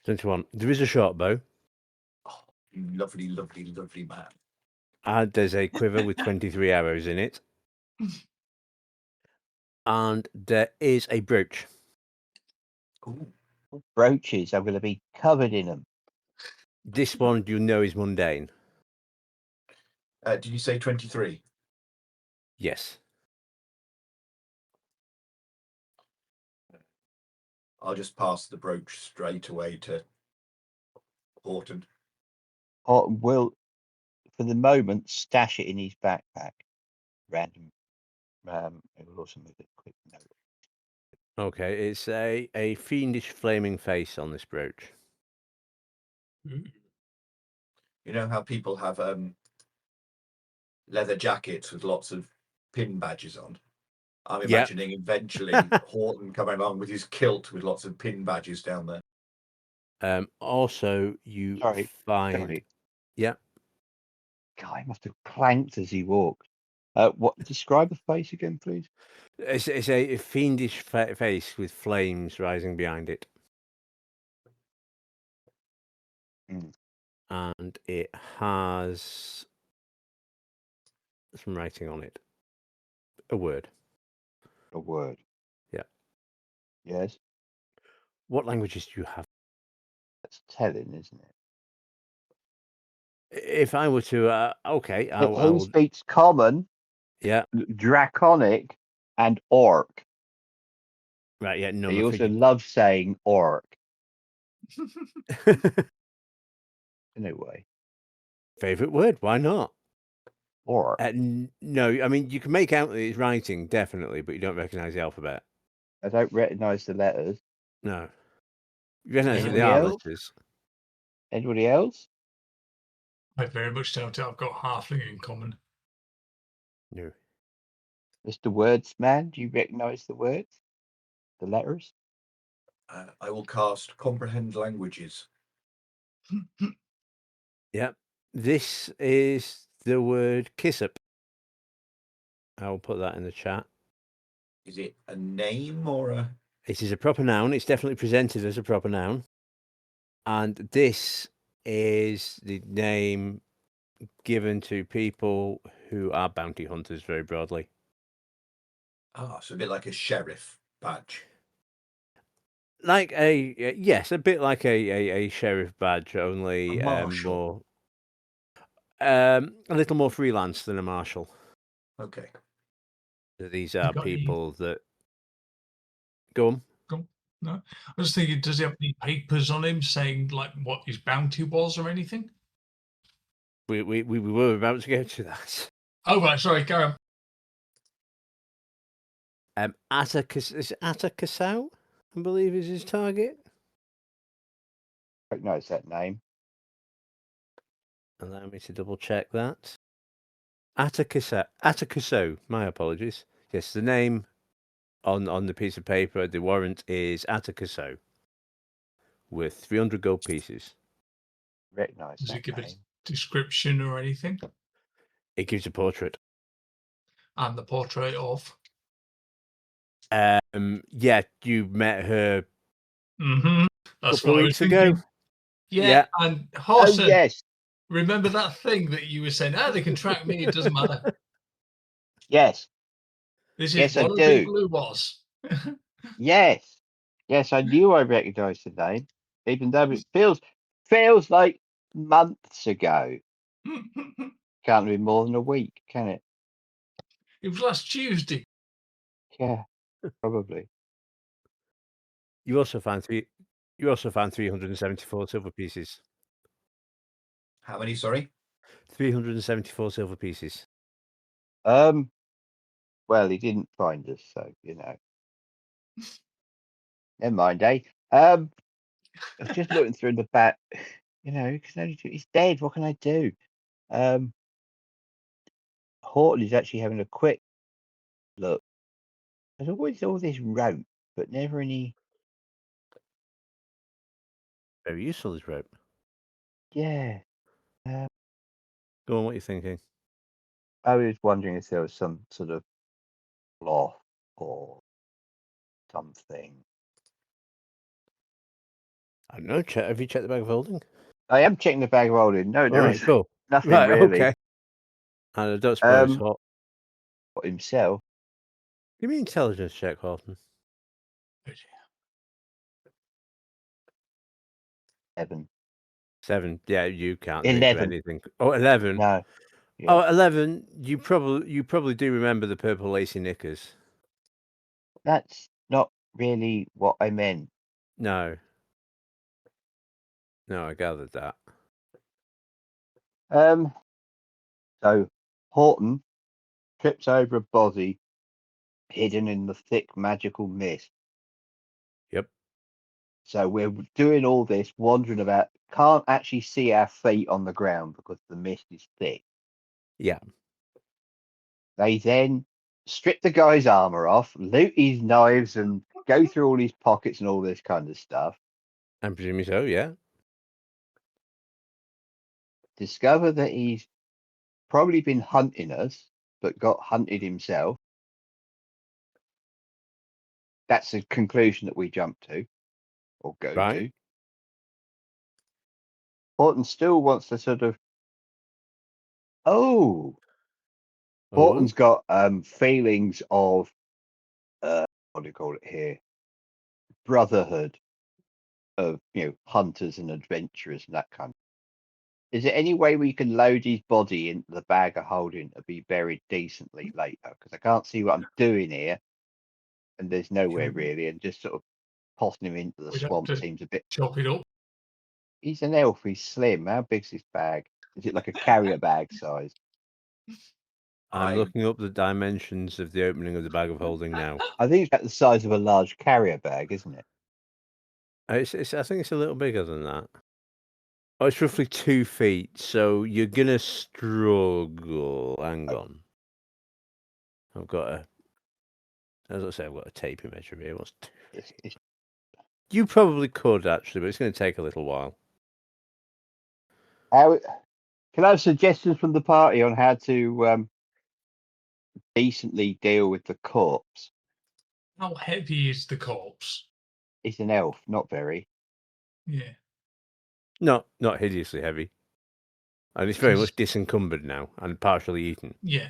21. There is a short bow. Oh, you lovely, lovely, lovely man. And there's a quiver with 23 arrows in it. And there is a brooch. Ooh. Brooches, I'm going to be covered in them. This one you know is mundane. Did you say 23? Yes. I'll just pass the brooch straight away to Horton. Or will, for the moment, stash it in his backpack. Random. It will also make a quick note. Okay, it's a fiendish flaming face on this brooch. You know how people have leather jackets with lots of pin badges on? I'm Yeah. imagining eventually Horton coming along with his kilt with lots of pin badges down there. Also, you Sorry, find. sorry. Yeah. Guy must have clanked as he walked. What? Describe the face again, please. It's a fiendish face with flames rising behind it. Mm. And it has some writing on it. A word. A word. Yeah. Yes, What languages do you have? that's telling, isn't it? If I were to, okay, I He will. speaks Common, Yeah. Draconic, and Orc. Right. Yeah. No. He I also figured. loves saying Orc. Anyway, Favorite word? Why not? Orc. No. I mean, you can make out that it's writing definitely, but you don't recognize the alphabet. I don't recognise the letters. No. You recognize that they Anybody are else? letters. Anybody else? I very much doubt it. I've got halfling in common. No. Mr. Wordsman, do you recognise the words? The letters? I will cast Comprehend Languages. Yep. This is the word kissup. I'll put that in the chat. Is it a name or a... It is a proper noun. It's definitely presented as a proper noun. And this is the name given to people who are bounty hunters very broadly. so a bit like a sheriff badge. Like yes, a bit like a sheriff badge, only A marshal. more a little more freelance than a marshal. Okay. These are got any- people that go on. No, I was thinking, does he have any papers on him saying like what his bounty was or anything? We were about to get to that. Oh right, sorry, carry on. Atacasau, I believe, is his target. I recognise that name. Allow me to double check that. Atacasau, my apologies. Yes, the name on the piece of paper, the warrant is Atacasau with 300 gold pieces. Recognise Does that it give name. a description or anything? It gives a portrait. And the portrait of? Yeah, you met her Mm-hmm. a That's couple what of I was weeks ago. thinking. Yeah, and Oh, Horton, yes. remember that thing that you were saying? Oh, they can track me, it doesn't matter. Yes. This is Yes, I one of the do. people who was. Yes. Yes, I knew I recognised the name, even though it feels like months ago. Can't be more than a week, can it? It was last Tuesday. Yeah, probably. You also found 374 silver pieces. How many, sorry? 374 silver pieces. Well, he didn't find us, so never mind, eh? I was just looking through the back. He's dead. What can I do? Horton is actually having a quick look. There's always all this rope, but never any. Very useful, this rope. Yeah. Go on, what are you thinking? I was wondering if there was some sort of cloth or something. I don't know. Have you checked the bag of holding? I am checking the bag of holding. No, there Alright, is cool. nothing Right, really. okay. And I don't suppose For himself. Give me intelligence check, Horton. 7. Yeah, you can't think of 11. anything. Oh, 11. No. Yeah. Oh, 11. You probably do remember the purple lacy knickers. That's not really what I meant. No. No, I gathered that. So Horton trips over a body hidden in the thick magical mist. Yep. So we're doing all this, wandering about, can't actually see our feet on the ground because the mist is thick. Yeah. They then strip the guy's armor off, loot his knives, and go through all his pockets and all this kind of stuff. I'm presuming so, yeah. Discover that he's probably been hunting us, but got hunted himself. That's the conclusion that we jump to, or go Right. to. Horton still wants to sort of, Horton's got feelings of, what do you call it here? Brotherhood of, hunters and adventurers and that kind of. Is there any way we can load his body into the bag of holding to be buried decently later? Because I can't see what I'm doing here, and there's nowhere really, and just sort of tossing him into the We'd have swamp to seems a bit. chop it up. He's an elf. He's slim. How big's his bag? Is it like a carrier bag size? I'm looking up the dimensions of the opening of the bag of holding now. I think it's about the size of a large carrier bag, isn't it? I think it's a little bigger than that. Oh, it's roughly 2 feet, so you're gonna struggle. Hang on. I've got as I say, I've got a taping measure here. What's 2 feet? You probably could actually, but it's going to take a little while. Can I have suggestions from the party on how to decently deal with the corpse? How heavy is the corpse? It's an elf, not very. Yeah. Not hideously heavy. And it's very much disencumbered now and partially eaten. Yeah.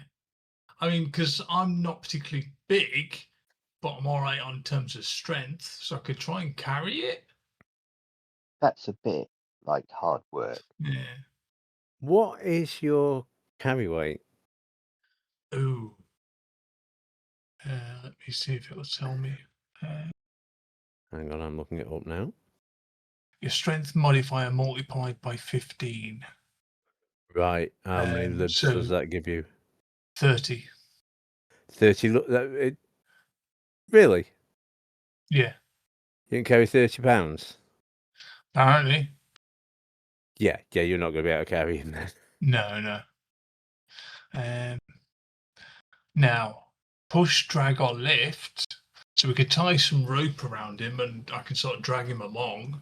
I mean, because I'm not particularly big, but I'm all right on terms of strength, so I could try and carry it. That's a bit like hard work. Yeah. What is your carry weight? Oh. Let me see if it'll tell me. Hang on, I'm looking it up now. Your strength modifier multiplied by 15. Right. How many libs does that give you? 30. 30. Look, really? Yeah. You can carry 30 pounds? Apparently. Yeah, you're not going to be able to carry him then. No. Now, push, drag, or lift. So we could tie some rope around him and I can sort of drag him along.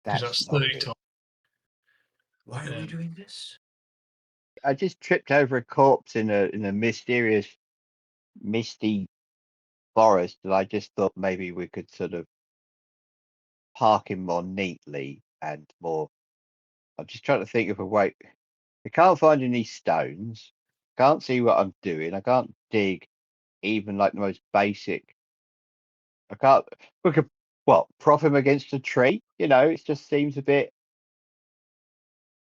Because that's 30 times. Why are we doing this? I just tripped over a corpse in a mysterious, misty forest, and I just thought maybe we could sort of park him more neatly and more. I'm just trying to think of a way. I can't find any stones. Can't see what I'm doing. I can't dig even like the most basic. I can't. We could prop him against a tree. It just seems a bit.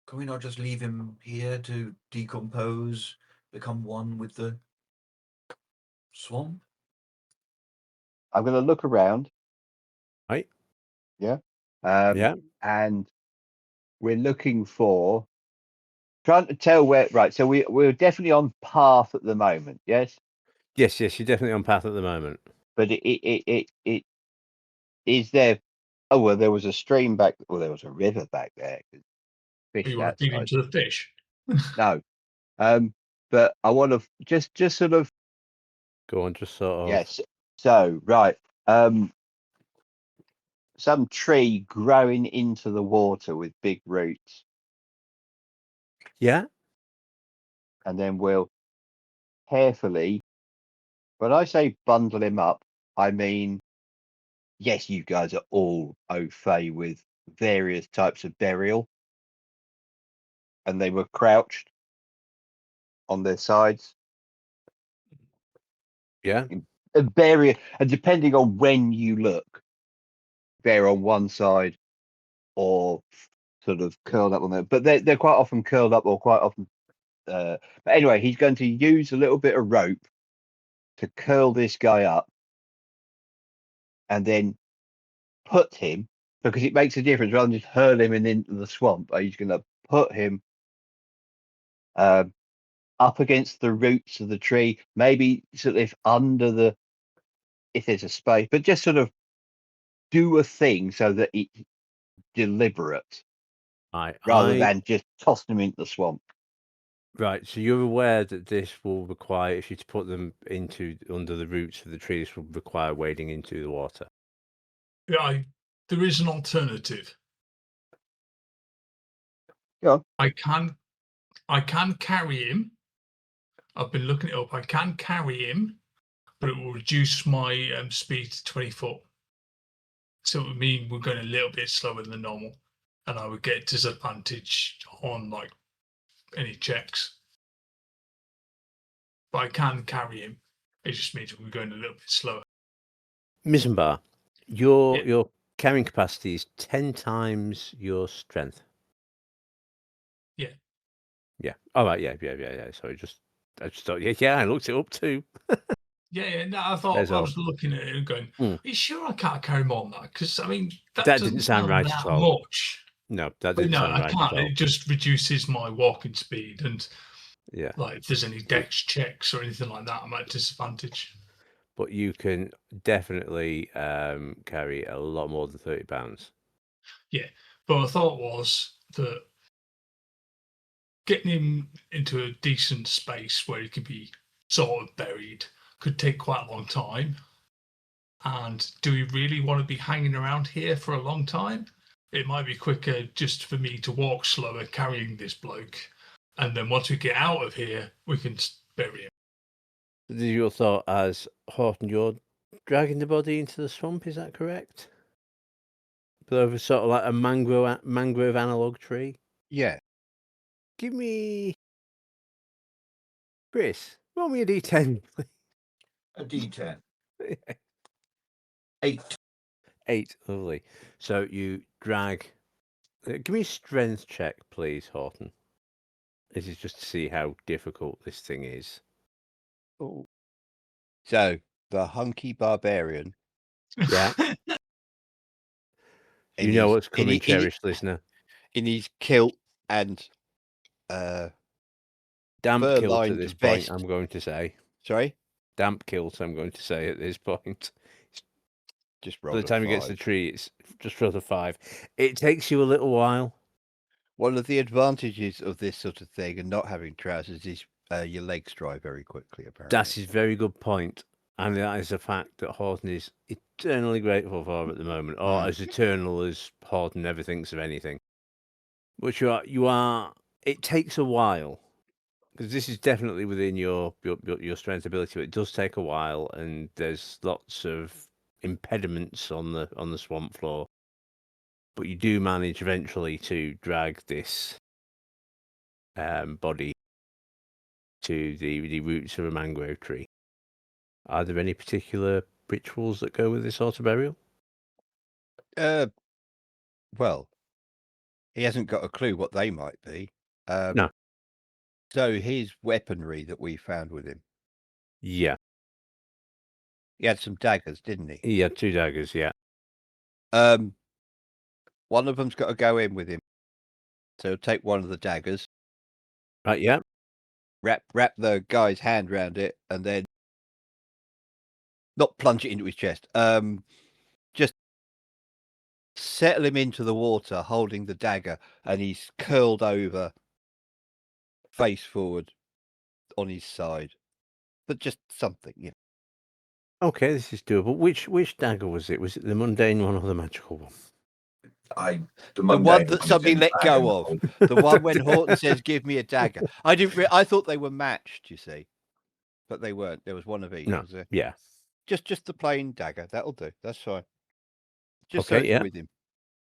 Can we not just leave him here to decompose, become one with the swamp? I'm going to look around. Right. Yeah. Yeah. And we're looking for. Trying to tell where. Right. So we're definitely on path at the moment. Yes. Yes, you're definitely on path at the moment. But it is there. Oh well, there was a stream back. Well, there was a river back there. Fish You want to feed outside. into the fish? No. But I want to just sort of. Go on, just sort of. Yes. So right. Some tree growing into the water with big roots. Yeah. And then we'll carefully. When I say bundle him up, I mean, yes, you guys are all au fait with various types of burial. And they were crouched on their sides. Yeah. And depending on when you look, they're on one side or sort of curled up on there. But they're quite often curled up or quite often. But anyway, he's going to use a little bit of rope to curl this guy up and then put him, because it makes a difference rather than just hurl him into the swamp. He's going to put him up against the roots of the tree, maybe sort of under if there's a space, but just sort of do a thing so that it's deliberate rather than just tossing him into the swamp. Right, so you're aware that this will require, if you to put them under the roots of the tree, this will require wading into the water. Yeah, there is an alternative. Go on. I can carry him. I've been looking it up. I can carry him, but it will reduce my speed to 20 foot. So it would mean we're going a little bit slower than normal, and I would get disadvantage on like any checks. But I can carry him. It just means we're going a little bit slower. Missenbar, your carrying capacity is 10 times your strength. Yeah. Yeah. All right. Yeah. Sorry, I just thought. Yeah. I looked it up too. Yeah. No, I thought There's I all. was looking at it and going, Hmm. "Are you sure I can't carry more than that?" Because I mean, that That doesn't didn't sound right that at all. much. No, that But didn't no, sound I right can't. at all. It just reduces my walking speed, and Yeah. like if there's any dex checks or anything like that, I'm at disadvantage. But you can definitely carry a lot more than 30 pounds. Yeah, but my thought was that getting him into a decent space where he could be sort of buried could take quite a long time. And do we really want to be hanging around here for a long time? It might be quicker just for me to walk slower carrying this bloke. And then once we get out of here, we can bury him. Your thought as Horton, you're dragging the body into the swamp, is that correct? But over sort of like a mangrove analog tree? Yeah. Give me... Chris, roll me a d10, please. A D10. 8. 8, lovely. So you drag... give me a strength check, please, Horton. This is just to see how difficult this thing is. Oh. So the hunky barbarian. Yeah. You know what's coming, cherished listener. In his kilt and damp kilt at fur-lined this vest. point, I'm going to say. Sorry? Damp kilt, I'm going to say at this point. Just By roll the time a he gets 5. the tree, it's just roll a 5. It takes you a little while. One of the advantages of this sort of thing and not having trousers is your legs dry very quickly, apparently. That is a very good point. And that is a fact that Horton is eternally grateful for at the moment, or as eternal as Horton never thinks of anything. But you are. It takes a while, because this is definitely within your strength ability. But it does take a while, and there's lots of impediments on the swamp floor. But you do manage eventually to drag this body to the roots of a mangrove tree. Are there any particular rituals that go with this sort of burial? Well, he hasn't got a clue what they might be. No. So his weaponry that we found with him. Yeah. He had some daggers, didn't he? He had 2 daggers, yeah. One of them's got to go in with him. So he'll take one of the daggers. Right, yeah. Wrap the guy's hand around it, and then not plunge it into his chest. Just settle him into the water, holding the dagger, and he's curled over, face forward, on his side. But just something, you know. Okay, this is doable. Which dagger was it? Was it the mundane one or the magical one? The one that somebody let go of. The one when Horton says, "Give me a dagger." I thought they were matched, you see, but they weren't. There was one of each. No. Was there? Yeah. Just the plain dagger. That'll do. That's fine. Just Okay, so it's yeah. with him.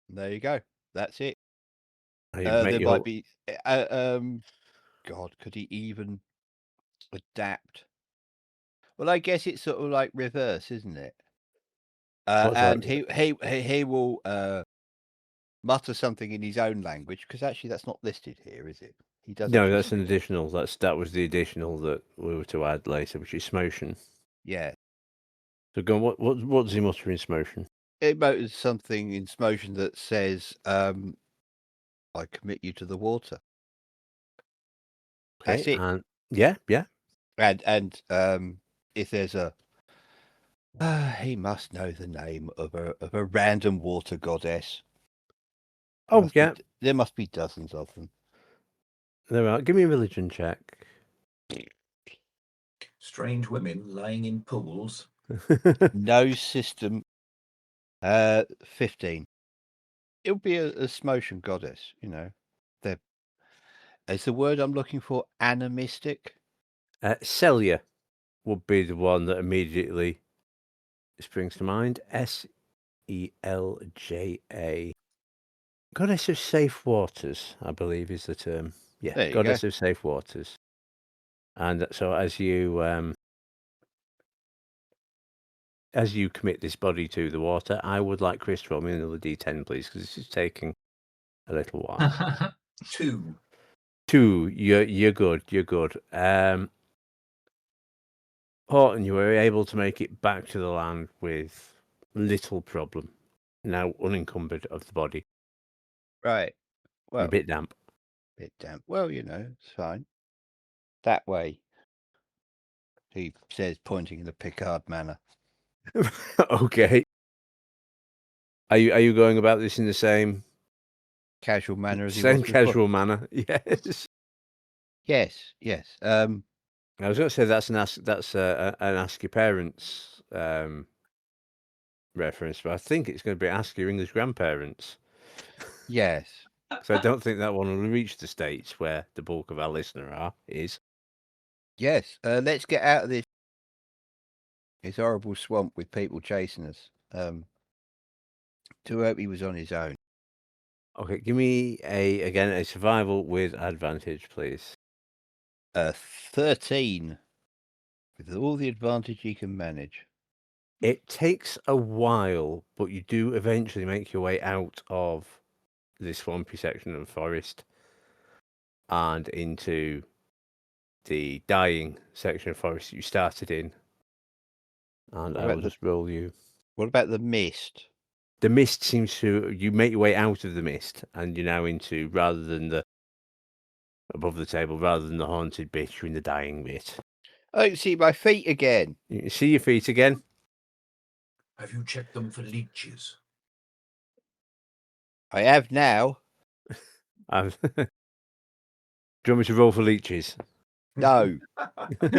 And there you go. That's it. There might be. God, could he even adapt? Well, I guess it's sort of like reverse, isn't it? And he will mutter something in his own language, because actually that's not listed here, is it? He doesn't. No, that's an additional. That was the additional that we were to add later, which is Smotion. Yeah. So go on, what does he mutter in Smotion? It mutters something in Smotion that says, "I commit you to the water." Okay, that's it. And yeah. And if there's a he must know the name of a random water goddess. Oh, yeah. There must be dozens of them. There are. Give me a religion check. Strange women lying in pools. No system. 15. It'll be a Smotian goddess, you know. They're, is the word I'm looking for animistic? Celia would be the one that immediately springs to mind. Selja. Goddess of safe waters, I believe, is the term. Yeah, There you goddess go. of safe waters. And so as you commit this body to the water, I would like Chris to roll me another D10, please, because this is taking a little while. 2. 2. You're good. You're good. Horton, you were able to make it back to the land with little problem. Now unencumbered of the body. Right. You're Well, a bit damp. bit damp. Well, you know, it's fine. That way, he says, pointing in a Picard manner. Okay. Are you going about this in the same Casual manner as he same was before. casual manner? Yes. Yes, yes. I was going to say that's an ask your parents reference, but I think it's going to be ask your English grandparents. Yes. So I don't think that one will reach the States where the bulk of our listener is. Yes. Let's get out of this horrible swamp with people chasing us. To hope he was on his own. Okay, give me a survival with advantage, please. 13. With all the advantage he can manage. It takes a while, but you do eventually make your way out of this swampy section of the forest and into the dying section of forest you started in. And I will just roll you. What about the mist? The mist seems to... You make your way out of the mist, and you're now into, rather than the... above the table, rather than the haunted bit, you're in the dying bit. I don't see my feet again. You can see your feet again. Have you checked them for leeches? I have now. Do you want me to roll for leeches? No. No,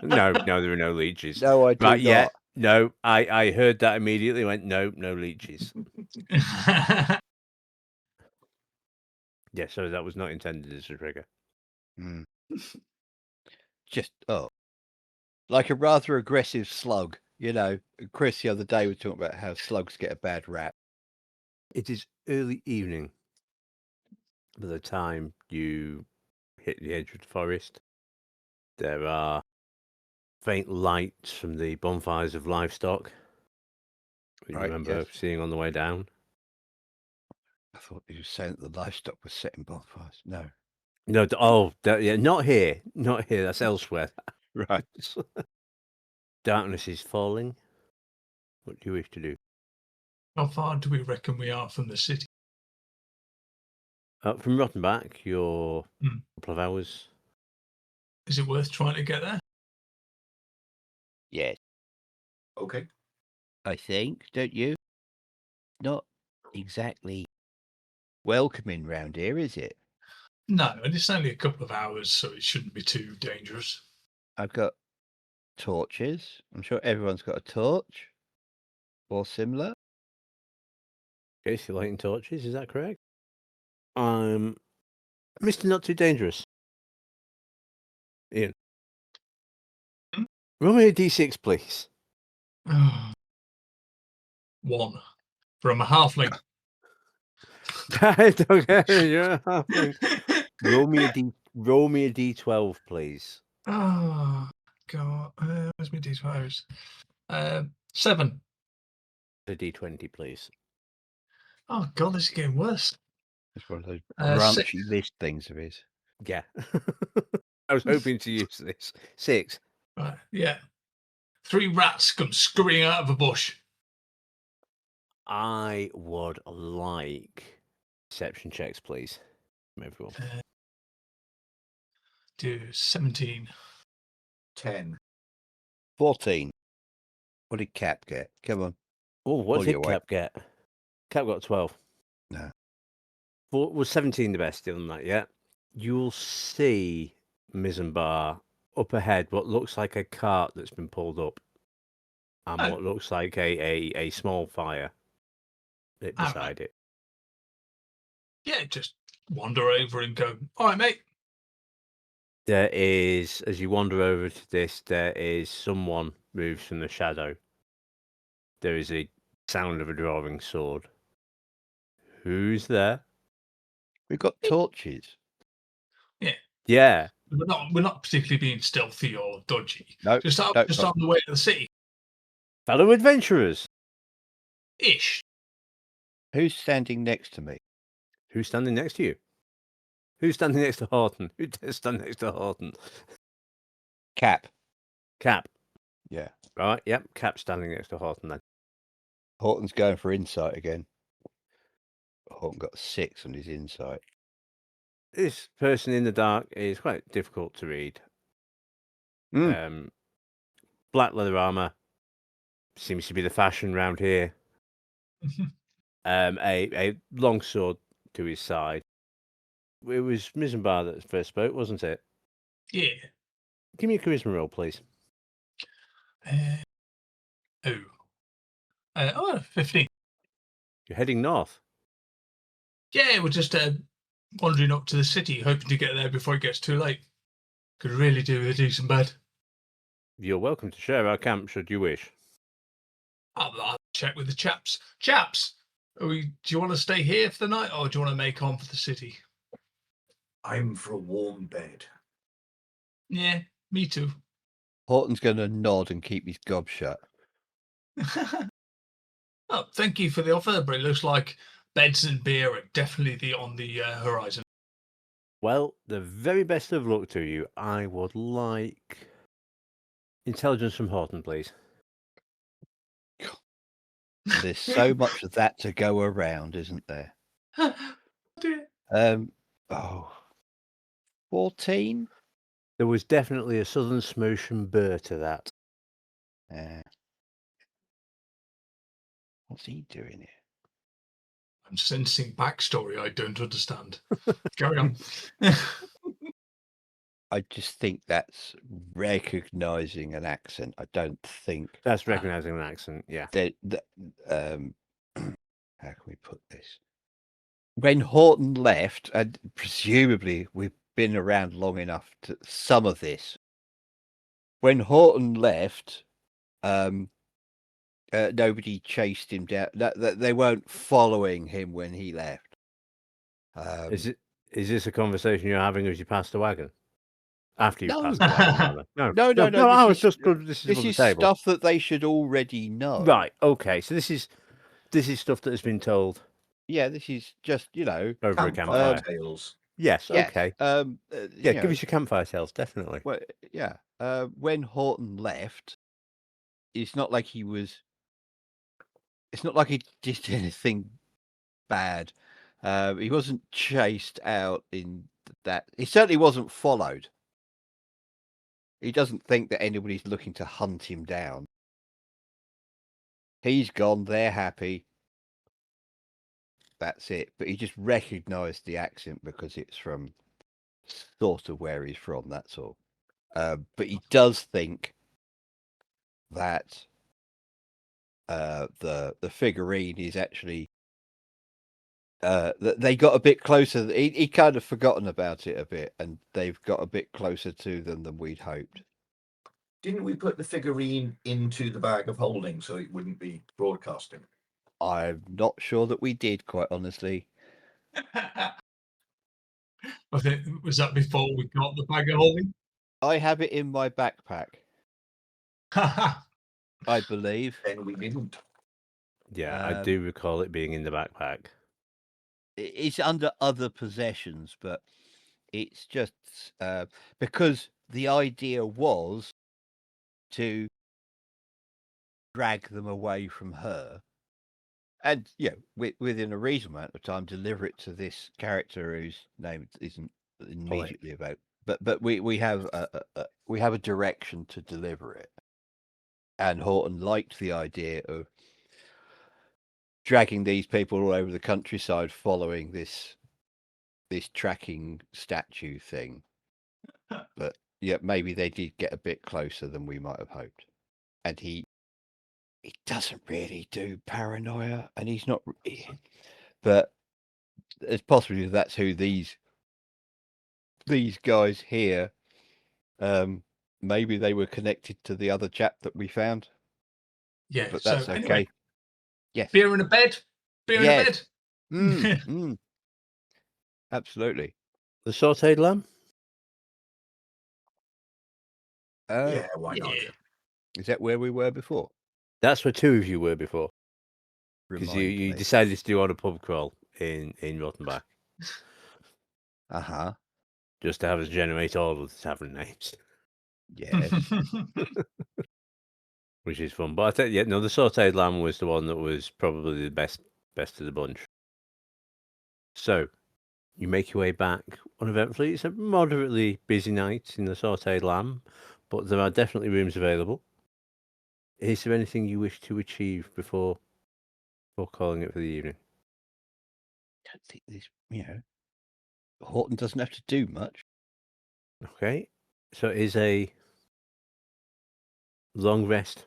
there are no leeches. No, I do Right, not. yeah. No, I heard that immediately. Went, no leeches. Yeah, so that was not intended as a trigger. Mm. Just, like a rather aggressive slug. You know, Chris the other day was talking about how slugs get a bad rap. It is early evening by the time you hit the edge of the forest. There are faint lights from the bonfires of livestock. You Right, remember yes. seeing on the way down? I thought you were saying that the livestock was setting bonfires. No. No, yeah, not here. Not here. That's elsewhere. Right. Darkness is falling. What do you wish to do? How far do we reckon we are from the city? From Rottenbach, you're a couple of hours. Is it worth trying to get there? Yes. Okay. I think, don't you? Not exactly welcoming round here, is it? No, and it's only a couple of hours, so it shouldn't be too dangerous. I've got torches. I'm sure everyone's got a torch or similar. Okay, so you're lighting torches, is that correct? Mr. Not Too Dangerous. Iain. Roll me a D6, please. 1. From a halfling. Okay, you're a halfling. Roll me a D12, please. Oh, God. Where's my D12s? 7. A D20, please. Oh, God, this is getting worse. It's one of those 6. branchy list things of his. Yeah. I was hoping to use this. 6. Right, yeah. 3 rats come scurrying out of a bush. I would like perception checks, please, from everyone. Do 17. 10. 14. What did Cap get? Come on. Oh, what Pull did your weight. Cap get? Cap got 12. No. Was 17 the best, other than that, yeah? you'll see Missenbar up ahead. What looks like a cart that's been pulled up, and Oh. what looks like a small fire beside it. Yeah, just wander over and go, all right, mate. There is, as you wander over to this, there is someone moves from the shadow. There is a sound of a drawing sword. Who's there? We've got torches. Yeah. We're not particularly being stealthy or dodgy. No, Just on no, the way to the city. Fellow adventurers. Ish. Who's standing next to me? Who's standing next to you? Who's standing next to Horton? Who dares stand next to Horton? Cap. Cap. Yeah. Right, yep. Cap standing next to Horton then. Horton's going for insight again. Horton got 6 on his insight. This person in the dark is quite difficult to read. Black leather armor seems to be the fashion round here. A long sword to his side. It was Missenbar that first spoke, wasn't it? Yeah. Give me a charisma roll, please. 15. You're heading north. Yeah, we're just wandering up to the city, hoping to get there before it gets too late. Could really do with a decent bed. You're welcome to share our camp should you wish. I'll check with the chaps. Chaps, do you want to stay here for the night, or do you want to make on for the city? I'm for a warm bed. Yeah, me too. Horton's going to nod and keep his gob shut. Oh, thank you for the offer, but it looks like beds and beer are definitely on the horizon. Well, the very best of luck to you. I would like intelligence from Horton, please. There's so much of that to go around, isn't there? Dear. 14? There was definitely a southern smoosh and burr to that. What's he doing here? I'm sensing backstory I don't understand. Carry on. I just think that's recognising an accent. I don't think That's recognising an accent, yeah. how can we put this? When Horton left, and presumably we've been around long enough to some of this. When Horton left, nobody chased him down. They weren't following him when he left. Is this a conversation you're having as you pass the wagon? After you No. pass the wagon, rather? No. I was just good. This This is is the table. stuff that they should already know. Right. Okay. So this is stuff that has been told. Yeah, this is just over a Campfire campfire. tales. Yes. yes, Okay. yeah, Give us your campfire tales, definitely. Well, yeah. When Horton left, it's not like he was. It's not like he did anything bad. He wasn't chased out in that. He certainly wasn't followed. He doesn't think that anybody's looking to hunt him down. He's gone. They're happy. That's it. But he just recognised the accent because it's from sort of where he's from. That's all. But he does think that the figurine is actually they got a bit closer. He kind of forgotten about it a bit, and they've got a bit closer to them than we'd hoped. Didn't we put the figurine into the bag of holding so it wouldn't be broadcasting? I'm not sure that we did, quite honestly. I think, was that before we got the bag of holding? I have it in my backpack, I believe. Then we didn't. Yeah, I do recall it being in the backpack. It's under other possessions, but it's just because the idea was to drag them away from her, and within a reasonable amount of time, deliver it to this character whose name isn't immediately about. But we have a direction to deliver it, and Horton liked the idea of dragging these people all over the countryside, following this this tracking statue thing. But yeah, maybe they did get a bit closer than we might have hoped. And he doesn't really do paranoia, and he's not. But it's possibly that's who these guys here. Maybe they were connected to the other chap that we found. Yeah. But So that's okay. anyway, Yes. beer in a bed. Beer Yes. in a bed. Absolutely. The sautéed lamb? Yeah, why not? Yeah. Is that where we were before? That's where two of you were before. Because Remind you me. decided to do on a pub crawl in Rottenbach. Uh-huh. Just to have us generate all of the tavern names. Yes. Which is fun. But I think, yeah, no, the sautéed lamb was the one that was probably the best of the bunch. So, you make your way back uneventfully. It's a moderately busy night in the sautéed lamb, but there are definitely rooms available. Is there anything you wish to achieve before calling it for the evening? I don't think this, Horton doesn't have to do much. Okay. So it is a long rest.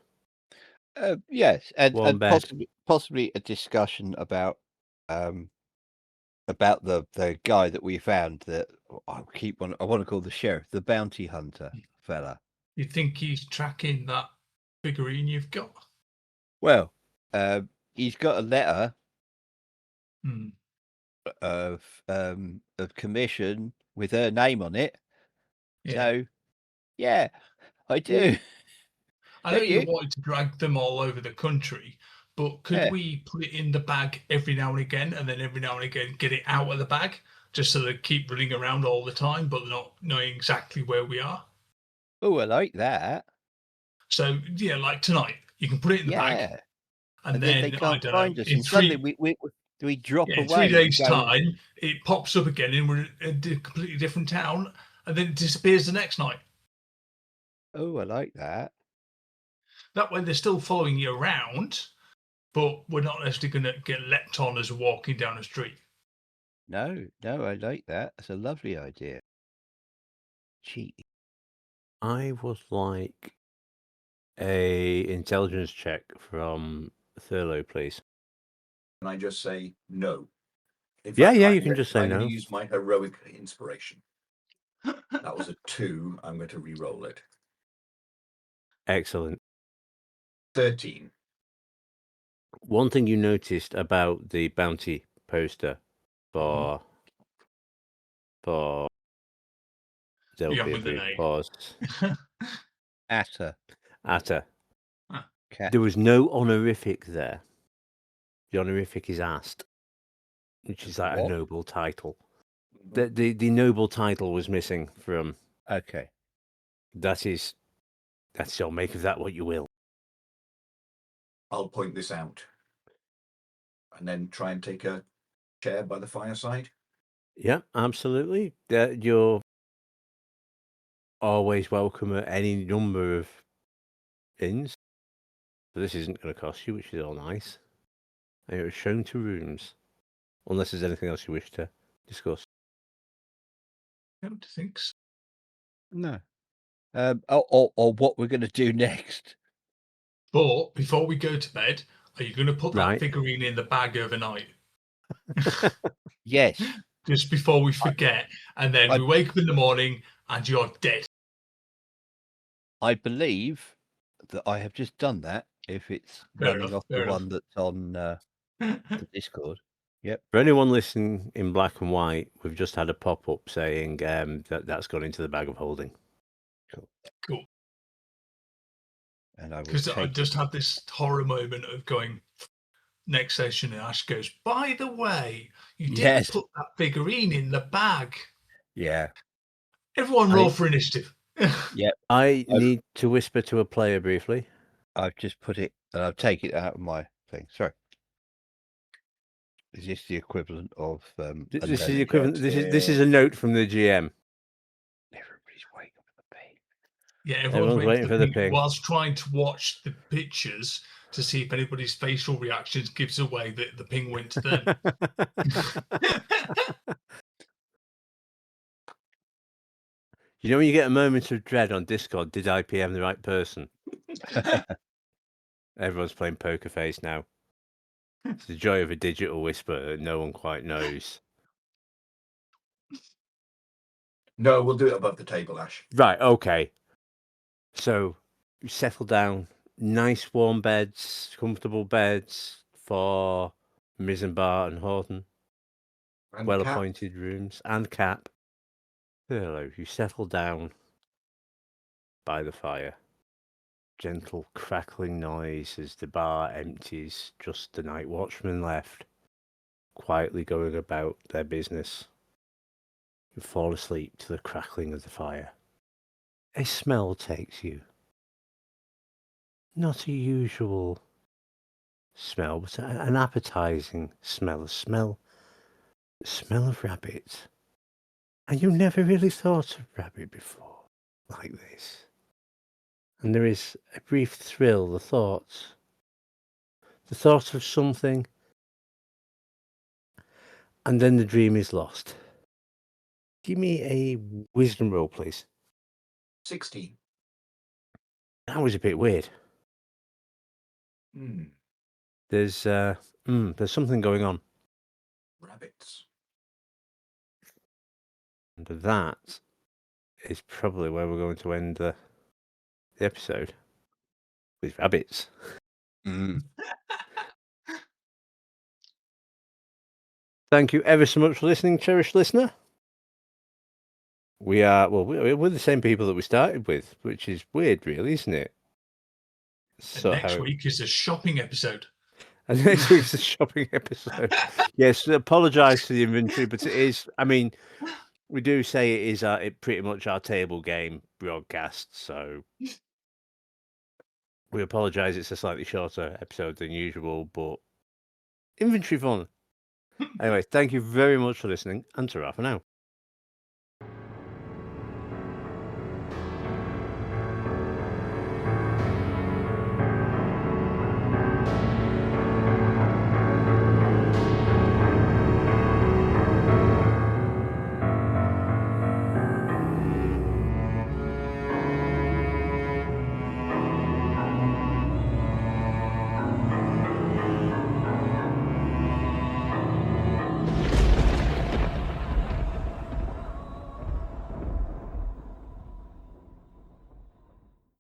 Yes, and Warm bed. possibly a discussion about the guy that we found that I want to call the sheriff, the bounty hunter fella. You think he's tracking that figurine you've got? Well, he's got a letter of commission with her name on it. Yeah. So, yeah, I do. I know Do you you? wanted to drag them all over the country, but could Yeah. we put it in the bag every now and again, and then every now and again get it out of the bag, just so they keep running around all the time, but not knowing exactly where we are? Oh, I like that. So yeah, like tonight, you can put it in the bag, Yeah, and then then they I can't don't find know, us, in and suddenly we drop in away. 3 days' and go, time, it pops up again, and we're in a completely different town, and then it disappears the next night. Oh, I like that. That way, they're still following you around, but we're not necessarily going to get leapt on as we're walking down the street. No, I like that. That's a lovely idea. Cheat. I would like a intelligence check from Thurlow, please. Can I just say no? In Yeah, fact, you can just say I'm going no. to use my heroic inspiration. That was a 2. I'm going to re-roll it. Excellent. 13. One thing you noticed about the bounty poster for there'll Yeah, be a with the brief name. pause. Atta. Cat. There was no honorific there. The honorific is asked, which is like What? a noble title. The noble title was missing from. Okay. That's all. Make of that what you will. I'll point this out. And then try and take a chair by the fireside. Yeah, absolutely. You're always welcome at any number of inns. But this isn't going to cost you, which is all nice. And it was shown to rooms. Unless there's anything else you wish to discuss. I don't think so. No. Or what we're going to do next. But before we go to bed, are you going to put that Right. figurine in the bag overnight? Yes. Just before we forget. And then we wake up in the morning and you're dead. I believe that I have just done that, if it's running off the one that's on the Discord. Yep. For anyone listening in black and white, we've just had a pop-up saying that's gone into the bag of holding. Cool. And I will Because I take just had this horror moment of going next session, and Ash goes, by the way, you didn't put that figurine in the bag. Yeah. Everyone roll for initiative. Yep. I need to whisper to a player briefly. I've just put it, and I'll take it out of my thing. Sorry. Is this the equivalent of this is the equivalent. This is a note from the GM. Everybody's waiting for the ping. Yeah, everyone's waiting for the ping whilst trying to watch the pictures to see if anybody's facial reactions gives away that the ping went to them. You know when you get a moment of dread on Discord, did I PM the right person? Everyone's playing Poker Face now. It's the joy of a digital whisper that no one quite knows. No, we'll do it above the table, Ash. Right, okay. So you settle down. Nice warm beds, comfortable beds for Missenbar and Horton. And Well-appointed rooms. And Cap. Thurlow, you settle down by the fire. Gentle crackling noise as the bar empties, just the night watchman left, quietly going about their business. You fall asleep to the crackling of the fire. A smell takes you. Not a usual smell, but an appetizing smell. A smell of rabbit. And you never really thought of rabbit before, like this. And there is a brief thrill, the thought of something, and then the dream is lost. Give me a wisdom roll, please. 16. That was a bit weird. There's something going on. Rabbits. And that is probably where we're going to end the episode. With rabbits. Thank you ever so much for listening, cherished listener. We're the same people that we started with, which is weird, really, isn't it? So next week is a shopping episode. And next week's a shopping episode. Yes, apologise for the inventory, but it is. I mean, we do say it is pretty much our table game broadcast, so we apologise. It's a slightly shorter episode than usual, but inventory fun. Anyway, thank you very much for listening, and ta-ra for now.